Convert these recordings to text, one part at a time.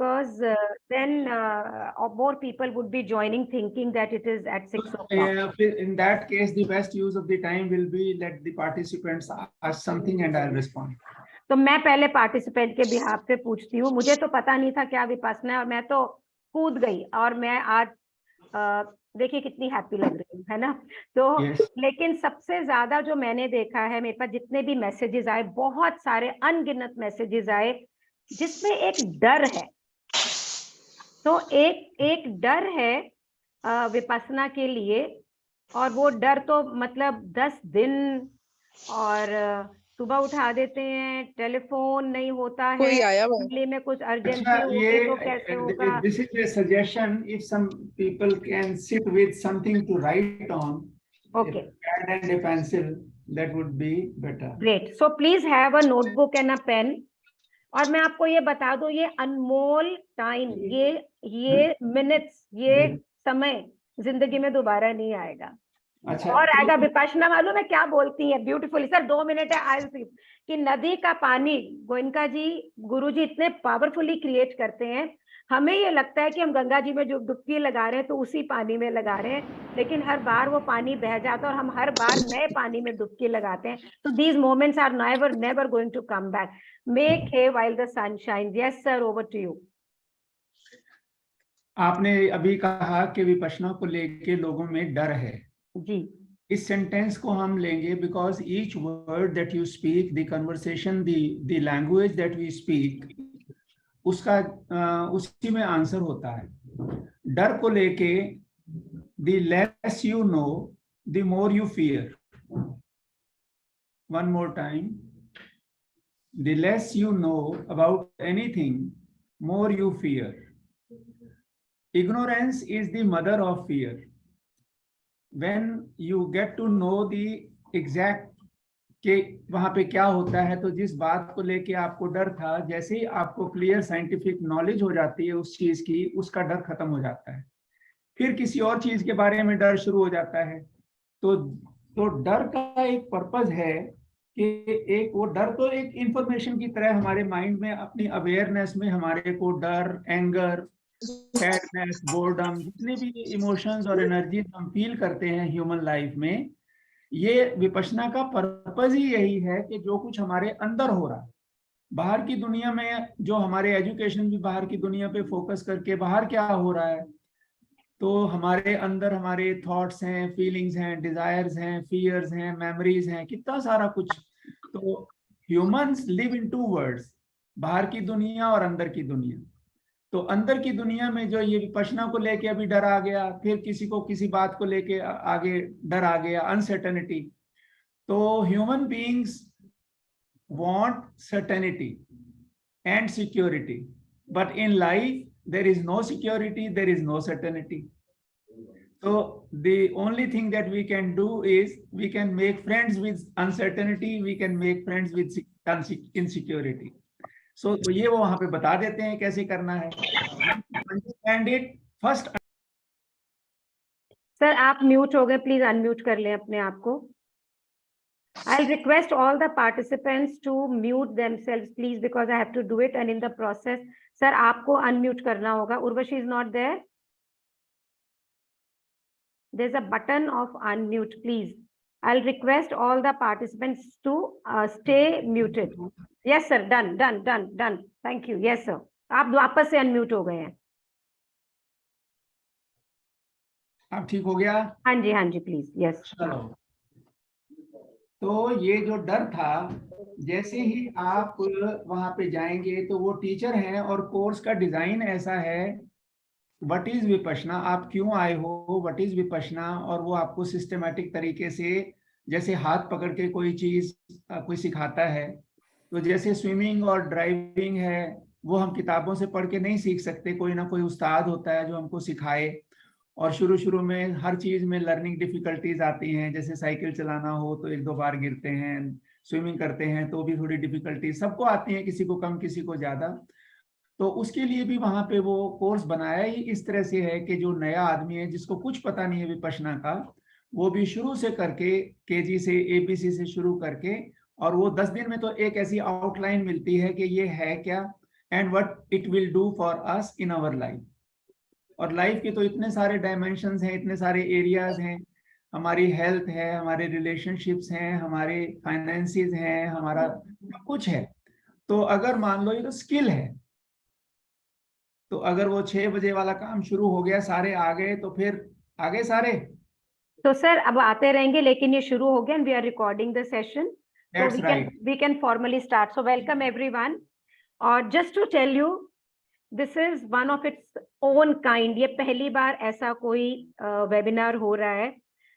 because then more people would be joining thinking that it is at 6 o'clock. In that case, the best use of the time will be let the participants ask something and I'll respond. तो मैं पहले participant के behalf पे पूछती हूँ, मुझे तो पता नहीं था क्या विपස්සना है और मैं तो कूद गई और मैं आज देखिए कितनी हैप्पी लग रही हूँ, है ना? तो Yes. लेकिन सबसे ज्यादा जो मैंने देखा है, मेरे पास जितने भी मैसेजेस आए, बहुत सारे अनगिनत मैसेजेस आए जिसमें एक डर है। तो एक डर है विपස්සना के लिए, और वो डर तो मतलब 10 दिन, और सुबह उठा देते हैं, टेलीफोन नहीं होता है, फैमिली में कुछ अर्जेंसी होगी तो कैसे होगा? This is a suggestion. If some people can sit with something to write on, okay, a pad and a pencil, that would be better. Great. So please have a notebook and a pen. और मैं आपको ये बता दूं, ये अनमोल time, ये minutes, ये समय जिंदगी में दोबारा नहीं आएगा। अच्छा, और आएगा विपश्यना, मालूम है क्या बोलती है ब्यूटीफुली? सर 2 मिनट है, आई सी कि नदी का पानी गोयनका जी, गुरुजी इतने पावरफुली क्रिएट करते हैं, हमें ये लगता है कि हम गंगा जी में जो डुबकी लगा रहे हैं तो उसी पानी में लगा रहे हैं, लेकिन हर बार वो पानी बह जाता है और हम हर बार नए पानी में डुबकी लगाते हैं। तो these moments are never going to come back. Make hay while the sun shines. Yes sir, over to you. आपने अभी कहा कि विपश्यना को लेके लोगों में डर है जी। इस सेंटेंस को हम लेंगे because each word that you speak, the conversation, the language that we speak, उसका उसी में आंसर होता है। डर को लेके the less you know the more you fear. One more time, the less you know about anything, more you fear. Ignorance is the mother of fear. When you get to know the exact कि वहां पे क्या होता है, तो जिस बात को लेके आपको डर था, जैसे ही आपको क्लियर साइंटिफिक नॉलेज हो जाती है उस चीज की, उसका डर खत्म हो जाता है। फिर किसी और चीज के बारे में डर शुरू हो जाता है। तो डर का एक पर्पज है कि एक वो डर तो एक इंफॉर्मेशन की तरह हमारे माइंड में, अपनी अवेयरनेस में हमारे को डर, एंगर, सैडनेस, बोर्डम, जितने भी इमोशंस और एनर्जी हम फील करते हैं ह्यूमन लाइफ में, ये विपश्यना का पर्पज ही यही है कि जो कुछ हमारे अंदर हो रहा है, बाहर की दुनिया में, जो हमारे एजुकेशन भी बाहर की दुनिया पे फोकस करके बाहर क्या हो रहा है, तो हमारे अंदर हमारे थॉट्स हैं, फीलिंग्स हैं, डिजायर्स हैं, फियर्स हैं, मेमोरीज हैं, कितना सारा कुछ। तो ह्यूमंस लिव इन 2 वर्ल्ड्स, बाहर की दुनिया और अंदर की दुनिया। तो अंदर की दुनिया में जो ये विपश्यना को लेके अभी डर आ गया, फिर किसी को किसी बात को लेके आगे डर आ गया, अनसर्टेनिटी। तो human beings want certainty and security, but in life there is no security, there is no certainty. So the only thing that we can do is we can make friends with uncertainty, we can make friends with insecurity. So तो ये वो वहां पे बता देते हैं कैसे करना है। Understand it first. सर आप म्यूट हो गए, प्लीज अनम्यूट कर लें अपने आप को। I'll request all the participants to mute themselves, please, because I have to do it, and in the process, sir, आपको unmute करना होगा. Urvashi is not there. There's a button of unmute, please. I'll request all the participants to stay muted. Yes, sir. Done. Thank you. Yes, sir. आप वापस से unmute हो गए हैं. अब ठीक हो गया? हाँ जी, प्लीज. यस. चलो, तो ये जो डर था, जैसे ही आप वहां पे जाएंगे तो वो टीचर हैं और कोर्स का डिजाइन ऐसा है, व्हाट इज विपश्यना, आप क्यों आए हो, व्हाट इज विपश्यना, और वो आपको सिस्टमेटिक तरीके से, जैसे हाथ पकड़ के कोई चीज कोई सिखाता है, तो जैसे स्विमिंग और ड्राइविंग है, वो हम किताबों से पढ़ के नहीं सीख सकते, कोई ना कोई उस्ताद होता है जो हमको सिखाए। और शुरू में हर चीज में लर्निंग डिफिकल्टीज आती हैं, जैसे साइकिल चलाना हो तो 1-2 बार गिरते हैं, स्विमिंग करते हैं तो भी थोड़ी डिफिकल्टी सबको आती है, किसी को कम किसी को ज्यादा। तो उसके लिए भी वहां पे वो कोर्स बनाया ही इस तरह से है कि जो नया आदमी है जिसको कुछ पता नहीं है विपश्यना का, वो भी शुरू से करके केजी से ABC से शुरू करके, और वो 10 दिन में तो एक ऐसी आउटलाइन मिलती है कि ये है क्या, and what it will do for us in our life. और लाइफ के तो इतने सारे डायमेंशंस हैं, इतने सारे एरियाज हैं, हमारी हेल्थ है, हमारे रिलेशनशिप्स हैं, हमारे फाइनेंसेस हैं, हमारा सब कुछ है। तो अगर मान लो ये तो स्किल है, तो अगर वो 6 बजे वाला काम शुरू हो गया, सारे आ गए, तो फिर आगे सारे। तो सर अब आते रहेंगे, लेकिन ये शुरू हो गया and we are recording the session, so we can formally start. So welcome everyone. और just to tell you, this is one of its own kind. ये पहली बार ऐसा कोई वेबिनार हो रहा है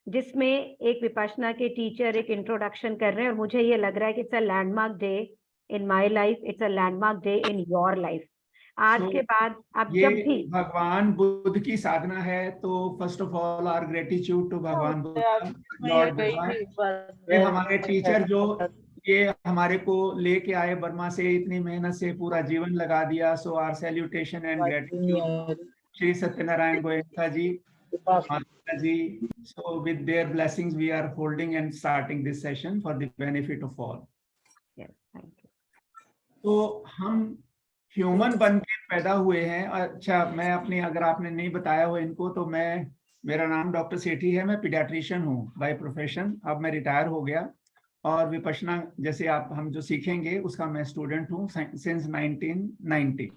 जिसमें एक विपश्यना के टीचर एक इंट्रोडक्शन कर रहे हैं, और मुझे ये लग रहा है कि it's a landmark day in my life, it's a landmark day in your life. आज के बाद आप जब भी भगवान बुद्ध की साधना है, तो first of all our gratitude to भगवान बुद्ध, लॉर्ड बुद्ध, हमारे टीचर जो ये हमारे को लेके आए बर्मा से, इतनी मेहनत से पूरा जीवन लगा दिया। So our salutation and gratitude Shri Satyanarayan Goenka ji, माता जी। So with their blessings we are holding and starting this session for the benefit of all. तो हम ह्यूमन बन के पैदा हुए हैं। अच्छा, मैं अपनी, अगर आपने नहीं बताया हो इनको, तो मेरा नाम डॉक्टर सेठी है, मैं पीडियाट्रिशियन हूँ बाय प्रोफेशन। अब मैं रिटायर हो गया, और विपश्यना जैसे हम जो सीखेंगे उसका मैं स्टूडेंट हूँ सिंस 1990।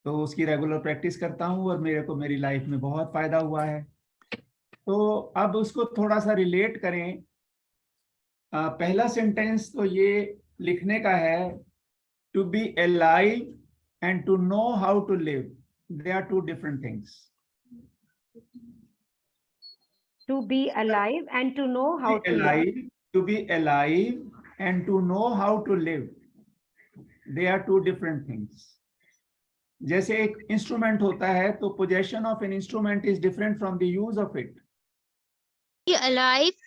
तो उसकी रेगुलर प्रैक्टिस करता हूँ, और मेरे को मेरी लाइफ में बहुत फायदा हुआ है। तो अब उसको थोड़ा सा रिलेट करें। पहला सेंटेंस तो ये लिखने का है, to be alive and to know how to live, they are two different things. To be alive and to know how to live. To be alive and to know how to live, they are two different things. जैसे एक instrument होता है, तो possession of an instrument is different from the use of it. Be alive.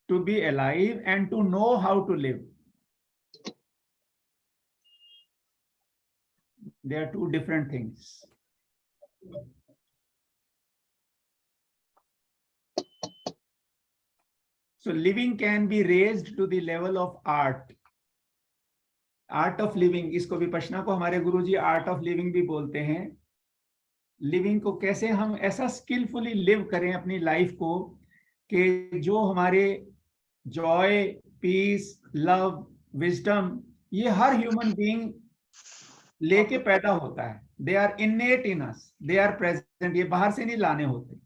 To be alive and to know how to live, they are two different things. So living can be raised to the level of art. Art of living, इसको विपश्यना को हमारे गुरुजी art of living भी बोलते हैं। Living को कैसे हम ऐसा स्किलफुली लिव करें अपनी लाइफ को, कि जो हमारे जॉय, पीस, लव, विजडम, ये हर ह्यूमन बीइंग लेके पैदा होता है। They are innate in us, they are present, ये बाहर से नहीं लाने होते।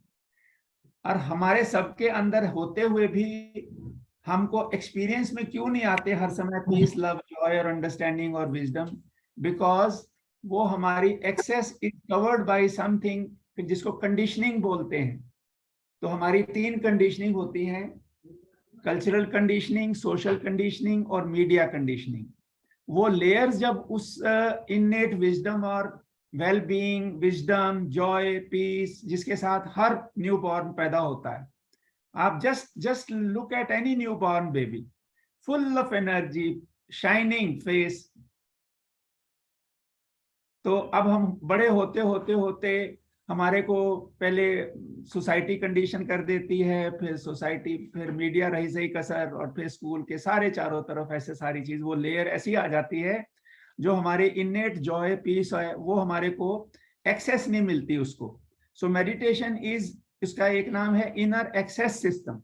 और हमारे सबके अंदर होते हुए भी हमको एक्सपीरियंस में क्यों नहीं आते हर समय पीस, लव, जॉय और अंडरस्टैंडिंग और विजडम? बिकॉज वो हमारी access is covered by something जिसको कंडीशनिंग बोलते हैं। तो हमारी 3 कंडीशनिंग होती हैं, कल्चरल कंडीशनिंग, सोशल कंडीशनिंग और मीडिया कंडीशनिंग। वो लेयर्स जब उस इनेट विजडम और well being, wisdom, joy, peace जिसके साथ हर न्यू बॉर्न पैदा होता है, आप just look at any newborn baby, full of energy, shining face. तो अब हम बड़े होते होते होते हमारे को पहले सोसाइटी कंडीशन कर देती है, फिर सोसाइटी, फिर मीडिया रही सही कसर, और फिर स्कूल के सारे चारों तरफ ऐसे सारी चीज, वो लेयर ऐसी आ जाती है जो हमारे इनेट जॉय, पीस है, वो हमारे को एक्सेस नहीं मिलती उसको। सो मेडिटेशन इज, इसका एक नाम है इनर एक्सेस सिस्टम।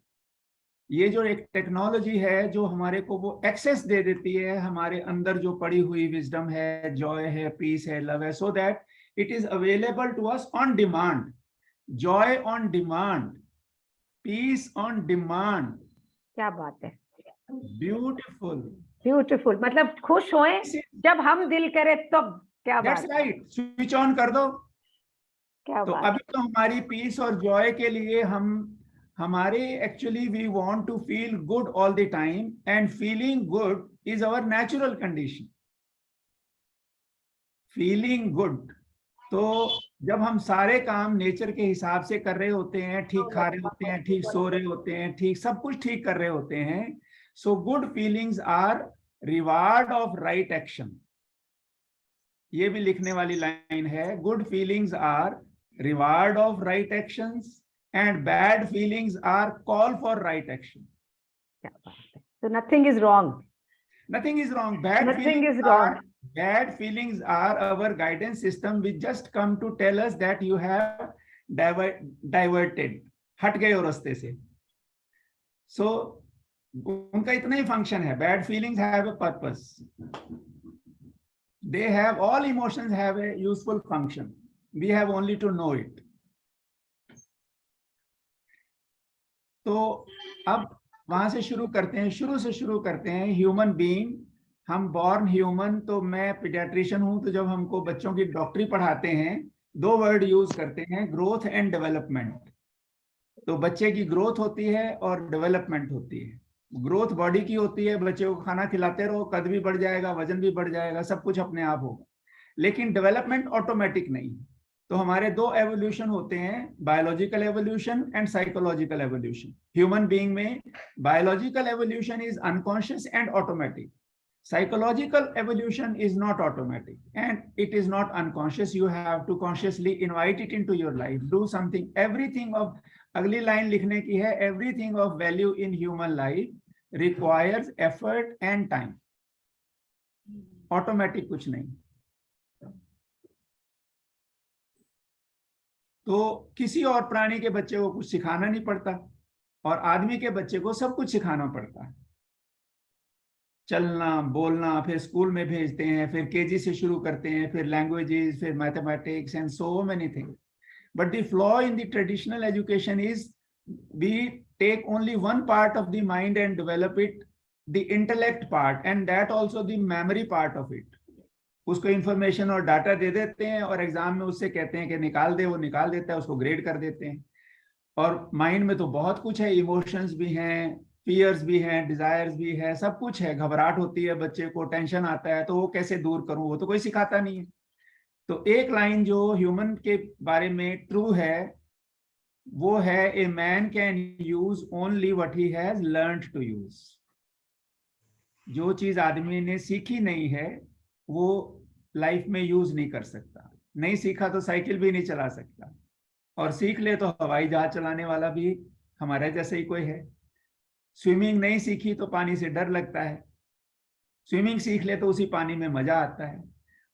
ये जो एक टेक्नोलॉजी है जो हमारे को वो एक्सेस दे देती है हमारे अंदर जो पड़ी हुई विजडम है, जॉय है, पीस है, लव है, so that it is available to us on demand. Joy on demand, peace on demand. क्या बात है, Beautiful. ब्यूटीफुल। मतलब खुश होए जब हम दिल करे तब। क्या बात। That's right. स्विच ऑन कर दो। क्या तो बात। अभी तो हमारी पीस और जॉय के लिए हमारे actually we want to feel good all the time, and feeling good is our natural condition. Feeling good, तो जब हम सारे काम नेचर के हिसाब से कर रहे होते हैं, ठीक खा रहे होते हैं, ठीक सो रहे होते हैं, ठीक सब कुछ ठीक कर रहे होते हैं, so good feelings are reward of right action. ये भी लिखने वाली लाइन है, good feelings are reward of right actions and bad feelings are call for right action. क्या बात है। So nothing is wrong. Nothing is wrong. Bad Nothing feelings is wrong. Bad feelings are our guidance system which just come to tell us that you have diverted, हट गए हो रास्ते से. So उनका इतना ही फंक्शन है. Bad feelings have a purpose. They have, all emotions have a useful function. We have only to know it. तो अब वहां से शुरू करते हैं, शुरू करते हैं. ह्यूमन बीइंग, हम बॉर्न ह्यूमन. तो मैं पीडियाट्रिशियन हूं, तो जब हमको बच्चों की डॉक्टरी पढ़ाते हैं, दो वर्ड यूज करते हैं, ग्रोथ एंड डेवलपमेंट. तो बच्चे की ग्रोथ होती है और डेवलपमेंट होती है. ग्रोथ बॉडी की होती है, बच्चे को खाना खिलाते रहो, कद भी बढ़ जाएगा, वजन भी बढ़ जाएगा, सब कुछ अपने आप होगा. लेकिन डेवलपमेंट ऑटोमेटिक नहीं है. तो हमारे दो एवोल्यूशन होते हैं, biological evolution and psychological evolution. Human being में biological evolution is unconscious and automatic. Psychological evolution is not automatic and it is not unconscious. You have to consciously invite it into your life. Do something. Everything of, अगली line लिखने की है, everything of value in human life requires effort and time. Automatic कुछ नहीं. तो किसी और प्राणी के बच्चे को कुछ सिखाना नहीं पड़ता और आदमी के बच्चे को सब कुछ सिखाना पड़ता है. चलना, बोलना, फिर स्कूल में भेजते हैं, फिर केजी से शुरू करते हैं, फिर लैंग्वेजेस, फिर mathematics and so many things. But the flaw in the traditional education is we take only one part of the mind and develop it, the intellect part, and that also the memory part of it. उसको information और data दे देते हैं और exam में उससे कहते हैं कि निकाल दे, वो निकाल देता है, उसको ग्रेड कर देते हैं. और माइंड में तो बहुत कुछ है, इमोशंस भी हैं, फियर्स भी हैं, डिजायर्स भी है, सब कुछ है. घबराहट होती है बच्चे को, टेंशन आता है, तो वो कैसे दूर करूं, वो तो कोई सिखाता नहीं है. तो एक लाइन जो ह्यूमन के बारे में ट्रू है वो है, a man can use only what he has learned to use. जो चीज आदमी ने सीखी नहीं है वो लाइफ में यूज नहीं कर सकता. नहीं सीखा तो साइकिल भी नहीं चला सकता, और सीख ले तो हवाई जहाज चलाने वाला भी हमारे जैसे ही कोई है. स्विमिंग नहीं सीखी तो पानी से डर लगता है, स्विमिंग सीख ले तो उसी पानी में मजा आता है.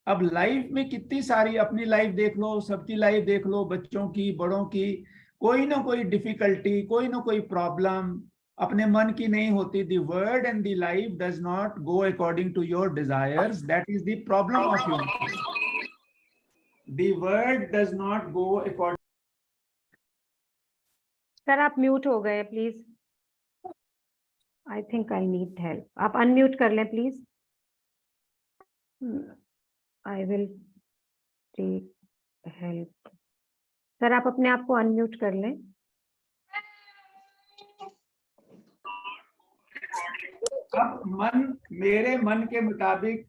अब लाइफ में कितनी सारी, अपनी लाइफ देख लो, सबकी लाइफ देख लो, बच्चों की, बड़ों की, कोई ना कोई डिफिकल्टी, कोई ना कोई प्रॉब्लम अपने मन की नहीं होती. The world and the life does not go according to your desires. That is the problem of human. The world does not go according. Sir आप म्यूट हो गए, please. I think I need help. आप unmute कर लें please. I will take help. Sir आप अपने आप को अनम्यूट कर लें. अब मन, मेरे मन के मुताबिक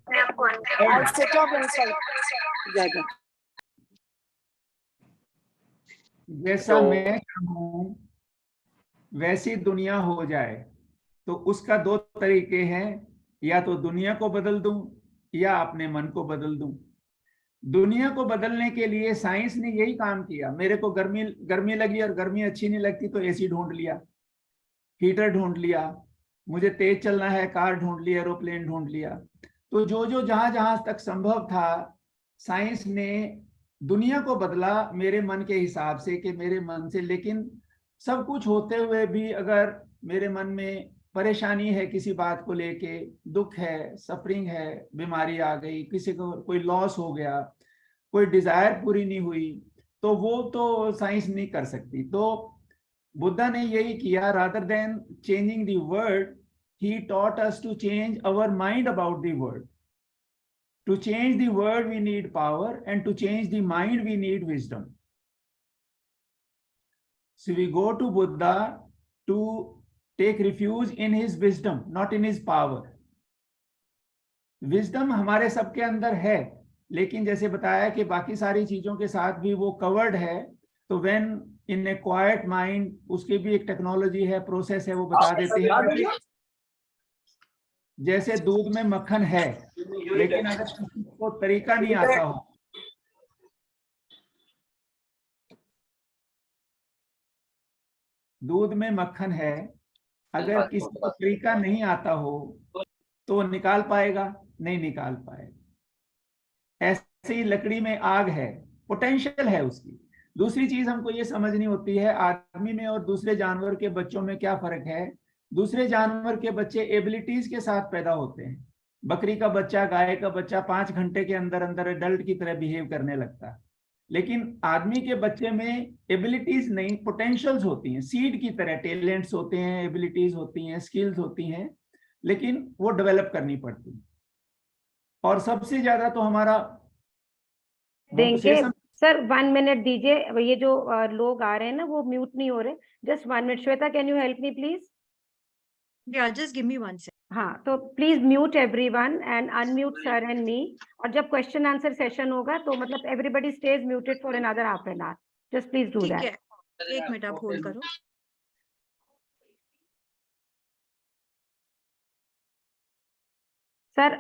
जैसा मैं चाहूं वैसी दुनिया हो जाए, तो उसका दो तरीके हैं, या तो दुनिया को बदल दूं या अपने मन को बदल दूं. दुनिया को बदलने के लिए साइंस ने यही काम किया. मेरे को गर्मी लगी और गर्मी अच्छी नहीं लगती तो एसी ढूंढ लिया, हीटर ढूंढ लिया. मुझे तेज चलना है, कार ढूंढ लिया, एरोप्लेन ढूंढ लिया. तो जो जो जहां जहां तक संभव था, साइंस ने दुनिया को बदला मेरे मन के हिसाब से, कि मेरे मन से. लेकिन सब कुछ होते हुए भी अगर मेरे मन में परेशानी है, किसी बात को लेके दुख है, सफरिंग है, बीमारी आ गई, किसी को कोई लॉस हो गया, कोई डिजायर पूरी नहीं हुई, तो वो तो साइंस नहीं कर सकती. तो बुद्धा ने यही किया. Rather than changing the world, he taught us to change our mind about the world. To change the world we need power, and to change the mind we need wisdom. So we go to Buddha to take refuge in his wisdom, not in his power. Wisdom हमारे सबके अंदर है, लेकिन जैसे बताया कि बाकी सारी चीजों के साथ भी वो कवर्ड है. तो when in a quiet mind, उसकी भी एक टेक्नोलॉजी है, प्रोसेस है, वो बता देते हैं. जैसे दूध में मक्खन है, लेकिन अगर किसी को तरीका नहीं आता हो, दूध में मक्खन है, अगर किसी को तरीका नहीं आता हो तो निकाल पाएगा? नहीं निकाल पाएगा. ऐसे ही लकड़ी में आग है, पोटेंशियल है उसकी। दूसरी चीज हमको ये समझनी होती है, आदमी में और दूसरे जानवर के बच्चों में क्या फर्क है। दूसरे जानवर के बच्चे एबिलिटीज के साथ पैदा होते हैं। बकरी का बच्चा, गाय का बच्चा 5 घंटे के अंदर अंदर एडल्ट की तरह बिहेव करने लगता है। लेकिन आदमी के बच्चे में एबिलिटीज नहीं, पोटेंशियल्स होती हैं, सीड की तरह टैलेंट्स होते हैं, एबिलिटीज होती हैं, स्किल्स होती हैं, लेकिन वो डेवलप करनी पड़ती है। और सबसे ज्यादा तो हमारा देंगे शेषम। सर, 1 मिनट दीजिए। ये जो लोग आ रहे हैं ना, वो म्यूट नहीं हो रहे। Just 1 minute. Shweta, can you help me please? Yeah, just give me 1 second. हाँ, तो please mute everyone and unmute sir and me. और जब क्वेश्चन आंसर सेशन होगा तो मतलब everybody stage muted for another half an hour. Just please do ठीक that. है, 1 minute आप होल्ड करो। सर,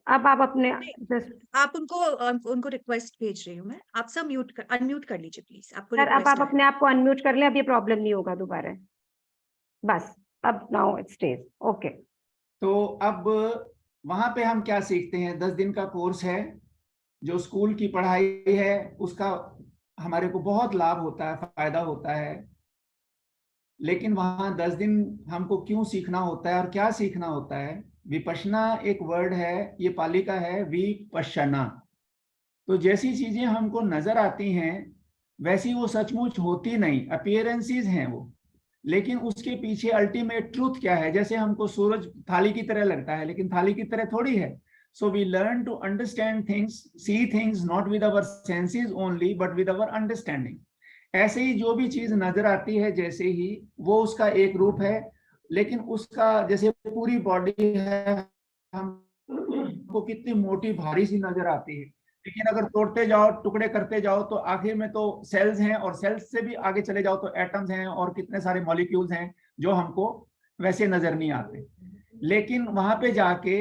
अब आप अपने जस्ट आप उनको रिक्वेस्ट भेज रही हूँ मैं। आप सब अनम्यूट कर लीजिए प्लीज। आपको सर, अब आप रिक्वेस्ट अपने आप को अनम्यूट कर लें। अब ये प्रॉब्लम नहीं होगा दोबारा। बस, अब नाउ इट स्टेज ओके। तो अब वहां पे हम क्या सीखते हैं? 10 दिन का कोर्स है, जो स्कूल की पढ़ाई है उसका हमारे को बहुत लाभ होता है, फायदा होता है। लेकिन वहां 10 दिन हमको क्यों सीखना होता है और क्या सीखना होता है? विपश्यना एक वर्ड है, ये पाली का है, विपश्यना। तो जैसी चीजें हमको नजर आती हैं वैसी वो सचमुच होती नहीं, अपीयरेंसेस हैं वो। लेकिन उसके पीछे अल्टीमेट ट्रूथ क्या है? जैसे हमको सूरज थाली की तरह लगता है, लेकिन थाली की तरह थोड़ी है। So we learn to understand things, see things not with our senses only but with our understanding. ऐसे ही जो भी चीज नजर आती है, जैसे ही वो उसका एक रूप है, लेकिन उसका जैसे पूरी बॉडी है, हमको कितनी मोटी भारी सी नजर आती है, लेकिन अगर तोड़ते जाओ, टुकड़े करते जाओ, तो आखिर में तो सेल्स हैं, और सेल्स से भी आगे चले जाओ तो एटम्स हैं और कितने सारे मॉलिक्यूल्स हैं जो हमको वैसे नजर नहीं आते। लेकिन वहां पे जाके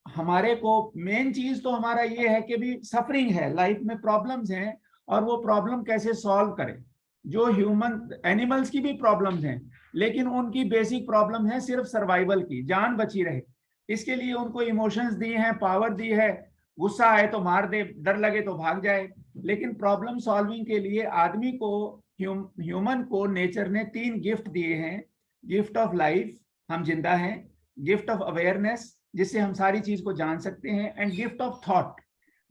हमारे को मेन चीज तो हमारा ये है कि भी सफरिंग है, लाइफ में प्रॉब्लम्स हैं, और वो प्रॉब्लम कैसे सॉल्व करें। जो ह्यूमन एनिमल्स की भी प्रॉब्लम्स हैं, लेकिन उनकी बेसिक प्रॉब्लम है सिर्फ सर्वाइवल की, जान बची रहे। इसके लिए उनको इमोशंस दिए हैं, पावर दी है, गुस्सा आए तो मार दे, डर लगे तो भाग जाए। लेकिन प्रॉब्लम सॉल्विंग के लिए आदमी को, ह्यूमन को नेचर ने 3 गिफ्ट दिए हैं। गिफ्ट ऑफ लाइफ, हम जिंदा हैं। गिफ्ट ऑफ अवेयरनेस, जिससे हम सारी चीज को जान सकते हैं। एंड गिफ्ट ऑफ थॉट,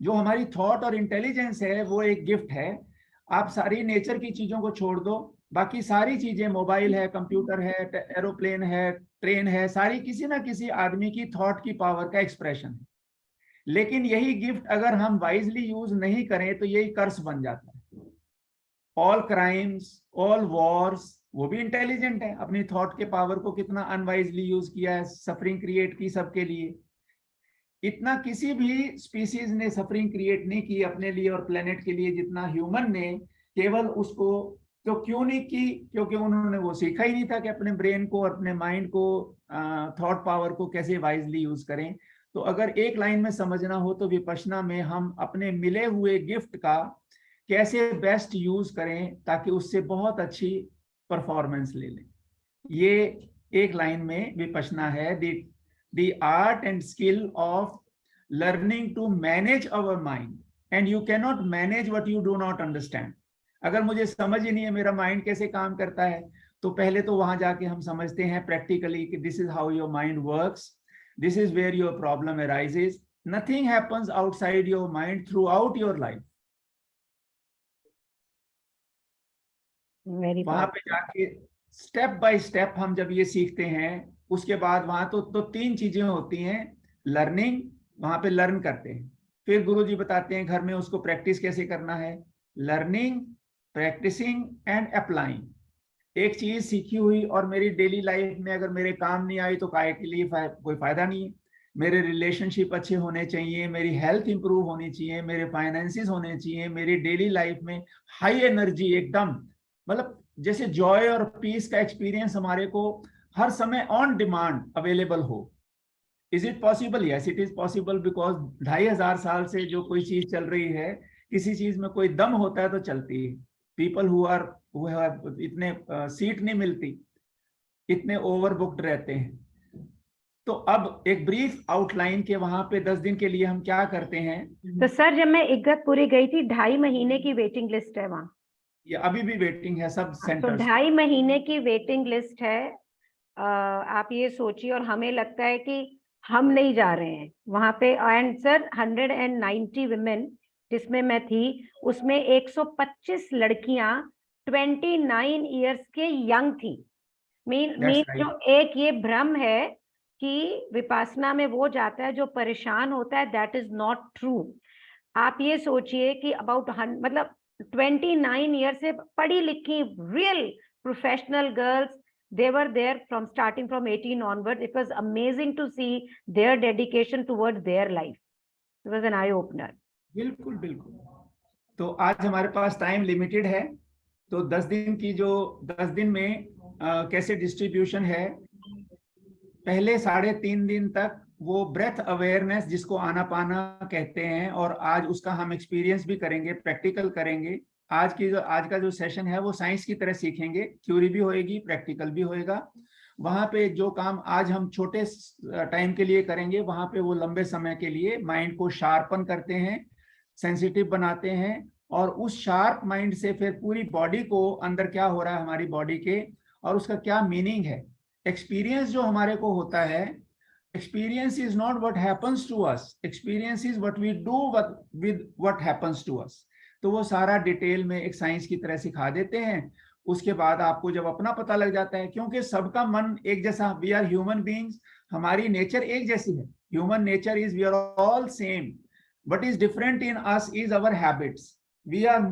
जो हमारी थॉट और इंटेलिजेंस है, वो एक गिफ्ट है। आप सारी नेचर की चीजों को छोड़ दो, बाकी सारी चीजें, मोबाइल है, कंप्यूटर है, एरोप्लेन है, ट्रेन है, सारी किसी ना किसी आदमी की थॉट की पावर का एक्सप्रेशन है। लेकिन यही गिफ्ट अगर हम वाइजली यूज नहीं करें तो यही कर्स बन जाता है। ऑल क्राइम्स, ऑल वॉर्स, वो भी इंटेलिजेंट है, अपनी थॉट के पावर को कितना अनवाइजली यूज किया है, सफरिंग क्रिएट की सबके लिए। इतना किसी भी स्पीसीज ने सफरिंग क्रिएट नहीं की अपने लिए और प्लेनेट के लिए जितना ह्यूमन ने। केवल उसको तो क्यों नहीं की? क्योंकि उन्होंने वो सीखा ही नहीं था कि अपने ब्रेन को, अपने माइंड को, थॉट पावर को कैसे वाइजली यूज करें। तो अगर एक लाइन में समझना हो तो विपश्यना में हम अपने मिले हुए गिफ्ट का कैसे बेस्ट यूज करें ताकि उससे बहुत अच्छी परफॉर्मेंस ले लें। ये एक लाइन में विपश्यना है, the art and skill of learning to manage our mind, and you cannot manage what you do not understand। अगर मुझे समझ ही नहीं है मेरा माइंड कैसे काम करता है, तो पहले तो वहां जाके हम समझते हैं प्रैक्टिकली कि this is how your mind works, this is where your problem arises. Nothing happens outside your mind throughout your life. वहां पे जाके स्टेप बाय स्टेप हम जब ये सीखते हैं, उसके बाद वहां तो 3 चीजें होती हैं। लर्निंग, वहां पे लर्न करते हैं, फिर गुरुजी बताते हैं घर में उसको प्रैक्टिस कैसे करना है। Learning, practicing and applying. एक चीज सीखी हुई और मेरी डेली लाइफ में अगर मेरे काम नहीं आई तो काय के लिए कोई फायदा नहीं है। मेरे रिलेशनशिप अच्छे होने चाहिए, मेरी हेल्थ इंप्रूव होनी चाहिए, मेरे फाइनेंसिस होने चाहिए, मेरी डेली लाइफ में हाई एनर्जी, एकदम मतलब जैसे जॉय और पीस का एक्सपीरियंस हमारे को हर समय ऑन डिमांड अवेलेबल हो। Is it possible? Yes, it is possible, because 2500 साल से जो कोई चीज चल रही है, किसी चीज में कोई दम होता है तो चलती है। पीपल हु इतने सीट नहीं मिलती, इतने ओवर बुक्ड रहते हैं। तो अब एक ब्रीफ आउटलाइन के वहां पे 10 दिन के लिए हम क्या करते हैं। तो सर जब मैं इगतपुरी गई थी 2.5 महीने की वेटिंग लिस्ट है वहाँ। ये अभी भी वेटिंग है सब तो सेंटर्स। 2.5 महीने की वेटिंग लिस्ट है। आप ये सोचिए, और हमें लगता है कि हम नहीं जा रहे हैं वहां पे। एंड सर 190 विमेन जिसमें मैं थी, उसमें 125 लड़कियां 29 इयर्स के यंग थी। Mean right. जो एक ये भ्रम है कि विपासना में वो जाता है जो परेशान होता है, दैट इज नॉट ट्रू। आप ये सोचिए कि अबाउट मतलब 29 ईयर से पढ़ी लिखी real professional girls, they were there from starting from 18 onwards. It was amazing to see their dedication towards their life. It was an eye opener. बिल्कुल बिल्कुल। तो आज हमारे पास टाइम लिमिटेड है, तो 10 दिन की जो 10 दिन में कैसे डिस्ट्रीब्यूशन है। पहले 3.5 दिन तक वो ब्रेथ अवेयरनेस जिसको आनापाना कहते हैं, और आज उसका हम एक्सपीरियंस भी करेंगे, प्रैक्टिकल करेंगे। आज का जो सेशन है वो साइंस की तरह सीखेंगे, थ्योरी भी होएगी, प्रैक्टिकल भी होएगा। वहां पे जो काम आज हम छोटे टाइम के लिए करेंगे, वहां पे वो लंबे समय के लिए माइंड को शार्पन करते हैं, सेंसिटिव बनाते हैं, और उस शार्प माइंड से फिर पूरी बॉडी को अंदर क्या हो रहा है हमारी बॉडी के, और उसका क्या मीनिंग है। एक्सपीरियंस जो हमारे को होता है, experience is not what happens to us, experience is what we do with what happens to us। तो वो सारा डिटेल में एक साइंस की तरह सिखा देते हैं। उसके बाद आपको जब अपना पता लग जाता है, क्योंकि सबका मन एक जैसा, वी आर ह्यूमन बीइंग्स, हमारी नेचर एक जैसी है। Human nature is we are all same, what is different in us is our habits, we are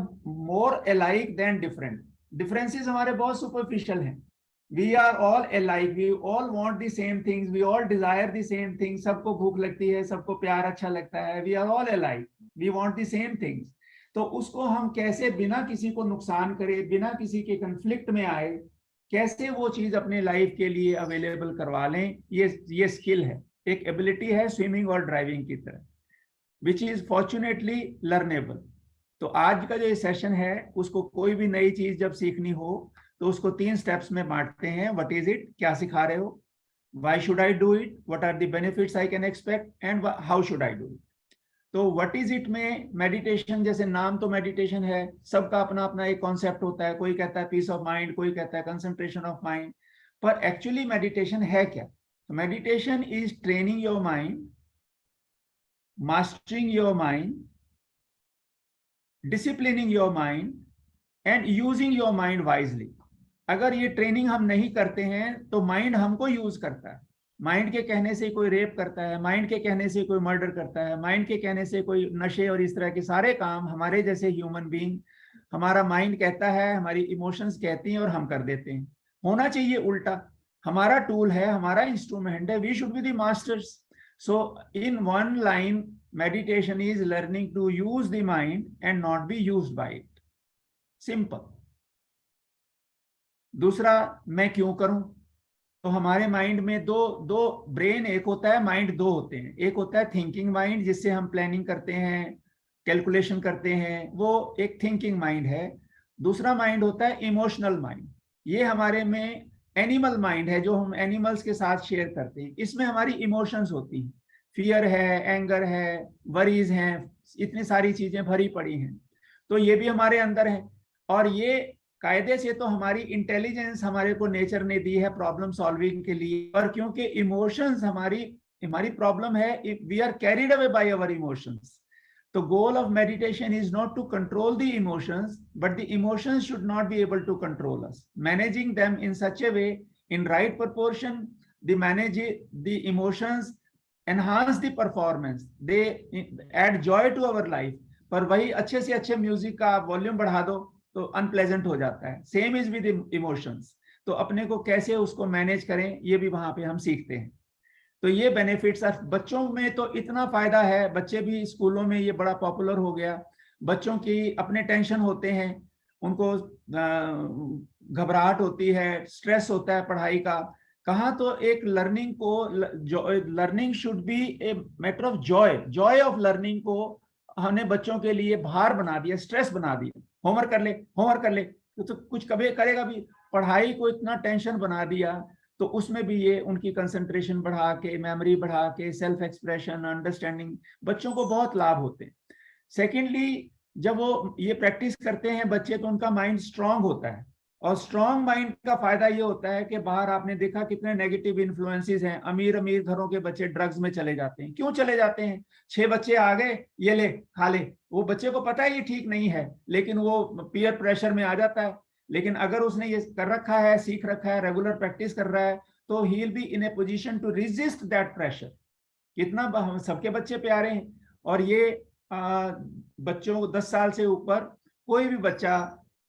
more alike than different। differences हमारे बहुत superficial हैं। we are all alike, we all want the same things, we all desire the same things। सबको भूख लगती है, सबको प्यार अच्छा लगता है, we are all alike, we want the same things। तो उसको हम कैसे बिना किसी को नुकसान करे, बिना किसी के कंफ्लिक्ट में आए, कैसे वो चीज अपने लाइफ के लिए अवेलेबल करवा लें, ये स्किल है, एक एबिलिटी है स्विमिंग और ड्राइविंग की तरह, विच इज फॉर्चुनेटली लर्नेबल। तो आज का जो सेशन है, उसको कोई भी नई चीज जब सीखनी हो तो उसको 3 स्टेप्स में बांटते हैं। व्हाट इज इट, क्या सिखा रहे हो, why should I do it, what are the benefits I can expect, and how should I do it. तो व्हाट इज इट में मेडिटेशन, जैसे नाम तो मेडिटेशन है, सबका अपना अपना एक कॉन्सेप्ट होता है। कोई कहता है पीस ऑफ माइंड, कोई कहता है कंसंट्रेशन ऑफ माइंड, पर एक्चुअली मेडिटेशन है क्या। तो meditation is training your mind, mastering your mind, disciplining your mind and using your mind wisely। अगर ये ट्रेनिंग हम नहीं करते हैं तो माइंड हमको यूज करता है। माइंड के कहने से कोई रेप करता है, माइंड के कहने से कोई मर्डर करता है, माइंड के कहने से कोई नशे और इस तरह के सारे काम हमारे जैसे ह्यूमन बीइंग, हमारा माइंड कहता है, हमारी इमोशंस कहती हैं और हम कर देते हैं। होना चाहिए उल्टा, हमारा टूल है, हमारा इंस्ट्रूमेंट है, we should be the masters. So in one line, meditation is learning to use the mind and not be used by it। Simple। दूसरा, मैं क्यों करूं, तो हमारे माइंड में दो ब्रेन, एक होता है माइंड, 2 होते हैं। एक होता है थिंकिंग माइंड, जिससे हम प्लानिंग करते हैं, कैलकुलेशन करते हैं, वो एक थिंकिंग माइंड है। दूसरा माइंड होता है इमोशनल माइंड, ये हमारे में एनिमल माइंड है, जो हम एनिमल्स के साथ शेयर करते हैं। इसमें हमारी इमोशंस होती हैं, फियर है, एंगर है, वरीज हैं, इतनी सारी चीजें भरी पड़ी हैं। तो ये भी हमारे अंदर है, और ये कायदे से तो हमारी इंटेलिजेंस हमारे को नेचर ने दी है प्रॉब्लम सॉल्विंग के लिए। और क्योंकि इमोशंस हमारी प्रॉब्लम है, we are carried away by our emotions. The goal of meditation is not to control the emotions, but the emotions should not be able to control us। Managing them in such a way, in right proportion, the emotions enhance the performance, they add joy to our life। पर वही अच्छे से अच्छे music का volume बढ़ा दो तो unpleasant हो जाता है। Same is with emotions. तो अपने को कैसे उसको मैनेज करें, ये भी वहां पे हम सीखते हैं। तो ये बेनिफिट्स बच्चों में तो इतना फायदा है, बच्चे भी स्कूलों में ये बड़ा पॉपुलर हो गया। बच्चों की अपने टेंशन होते हैं, उनको घबराहट होती है, स्ट्रेस होता है पढ़ाई का। कहाँ तो एक लर्निंग को, learning should be a matter of Joy, Joy of learning को हमने बच्चों के लिए भार बना दिया, स्ट्रेस बना दिया। होमवर्क कर ले, होमवर्क कर ले, तो कुछ कभी करेगा भी, पढ़ाई को इतना टेंशन बना दिया। तो उसमें भी ये उनकी कंसंट्रेशन बढ़ा के, मेमोरी बढ़ा के, सेल्फ एक्सप्रेशन, अंडरस्टैंडिंग, बच्चों को बहुत लाभ होते हैं। सेकेंडली, जब वो ये प्रैक्टिस करते हैं बच्चे तो उनका माइंड स्ट्रांग होता है, और स्ट्रांग माइंड का फायदा ये होता है कि बाहर आपने देखा कितने नेगेटिव इन्फ्लुएंसेस हैं। अमीर अमीर घरों के बच्चे ड्रग्स में चले जाते हैं। क्यों चले जाते हैं? 6 बच्चे आ गए, ये ले खा ले, वो बच्चे को पता है ये ठीक नहीं है, लेकिन वो पीयर प्रेशर में आ जाता है। लेकिन अगर उसने ये कर रखा है, सीख रखा है, रेगुलर प्रैक्टिस कर रहा है, तो he will be in a position to resist that pressure. कितना सबके बच्चे प्यारे हैं। और ये बच्चों को 10 साल से ऊपर कोई भी बच्चा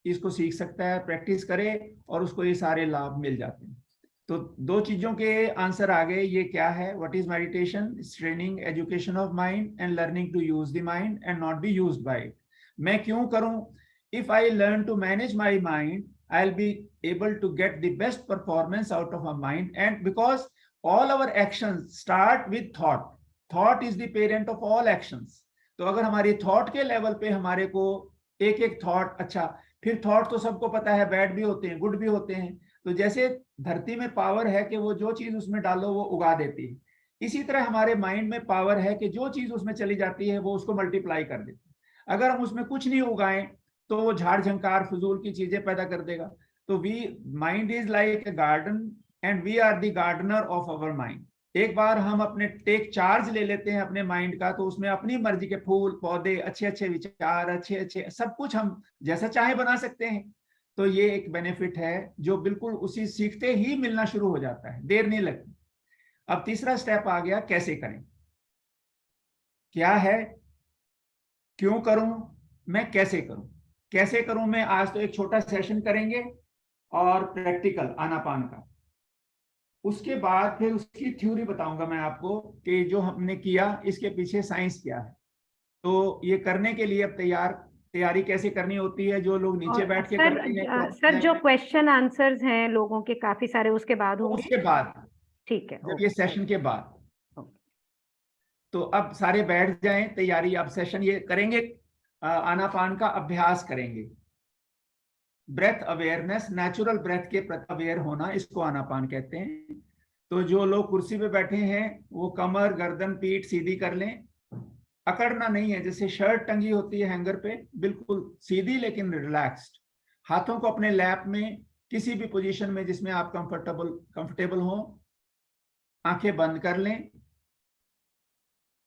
इसको सीख सकता है, प्रैक्टिस करे और उसको ये सारे लाभ मिल जाते हैं। तो 2 चीजों के आंसर आ गए। ये क्या है? What is meditation? Training, education of mind and learning to use the mind and not be used by it. मैं क्यों करूं? If I learn to manage my mind, I will be able to get the best performance out of a mind, and because all our actions start with thought. Thought is the parent of all actions. तो अगर हमारी thought के level पे हमारे को एक एक thought, अच्छा फिर थॉट तो सबको पता है बैड भी होते हैं, गुड भी होते हैं। तो जैसे धरती में पावर है कि वो जो चीज उसमें डालो वो उगा देती है, इसी तरह हमारे माइंड में पावर है कि जो चीज उसमें चली जाती है वो उसको मल्टीप्लाई कर देती है। अगर हम उसमें कुछ नहीं उगाएं तो वो झाड़ झंकार फजूल की चीजें पैदा कर देगा। तो mind is like a garden and we are the gardener of our mind. एक बार हम अपने टेक चार्ज ले लेते हैं अपने माइंड का, तो उसमें अपनी मर्जी के फूल पौधे, अच्छे अच्छे विचार, अच्छे अच्छे सब कुछ हम जैसा चाहे बना सकते हैं। तो ये एक बेनिफिट है जो बिल्कुल उसी सीखते ही मिलना शुरू हो जाता है, देर नहीं लगती। अब तीसरा स्टेप आ गया, कैसे करें? क्या है, क्यों करूं, मैं कैसे करूं? कैसे करूं मैं आज तो एक छोटा सेशन करेंगे और प्रैक्टिकल आनापान का। उसके बाद फिर उसकी थ्योरी बताऊंगा मैं आपको कि जो हमने किया इसके पीछे साइंस क्या है। तो ये करने के लिए अब तैयारी कैसे करनी होती है, जो लोग नीचे और बैठ के सर, करते हैं सर जो क्वेश्चन आंसर्स हैं लोगों के काफी सारे उसके बाद तो होंगे। उसके बाद, ठीक है, जब ये सेशन के बाद। ओके। तो अब सारे बैठ जाएं, तैयारी, अब सेशन ये करेंगे, आनापान का अभ्यास करेंगे। ब्रेथ अवेयरनेस, नेचुरल ब्रेथ के प्रति अवेयर होना, इसको आनापान कहते हैं। तो जो लोग कुर्सी पे बैठे हैं वो कमर, गर्दन, पीठ सीधी कर लें। अकड़ना नहीं है, जैसे शर्ट टंगी होती है हैंगर पे, बिल्कुल सीधी लेकिन रिलैक्स्ड। हाथों को अपने लैप में किसी भी पोजीशन में जिसमें आप कंफर्टेबल हो, आंखें बंद कर लें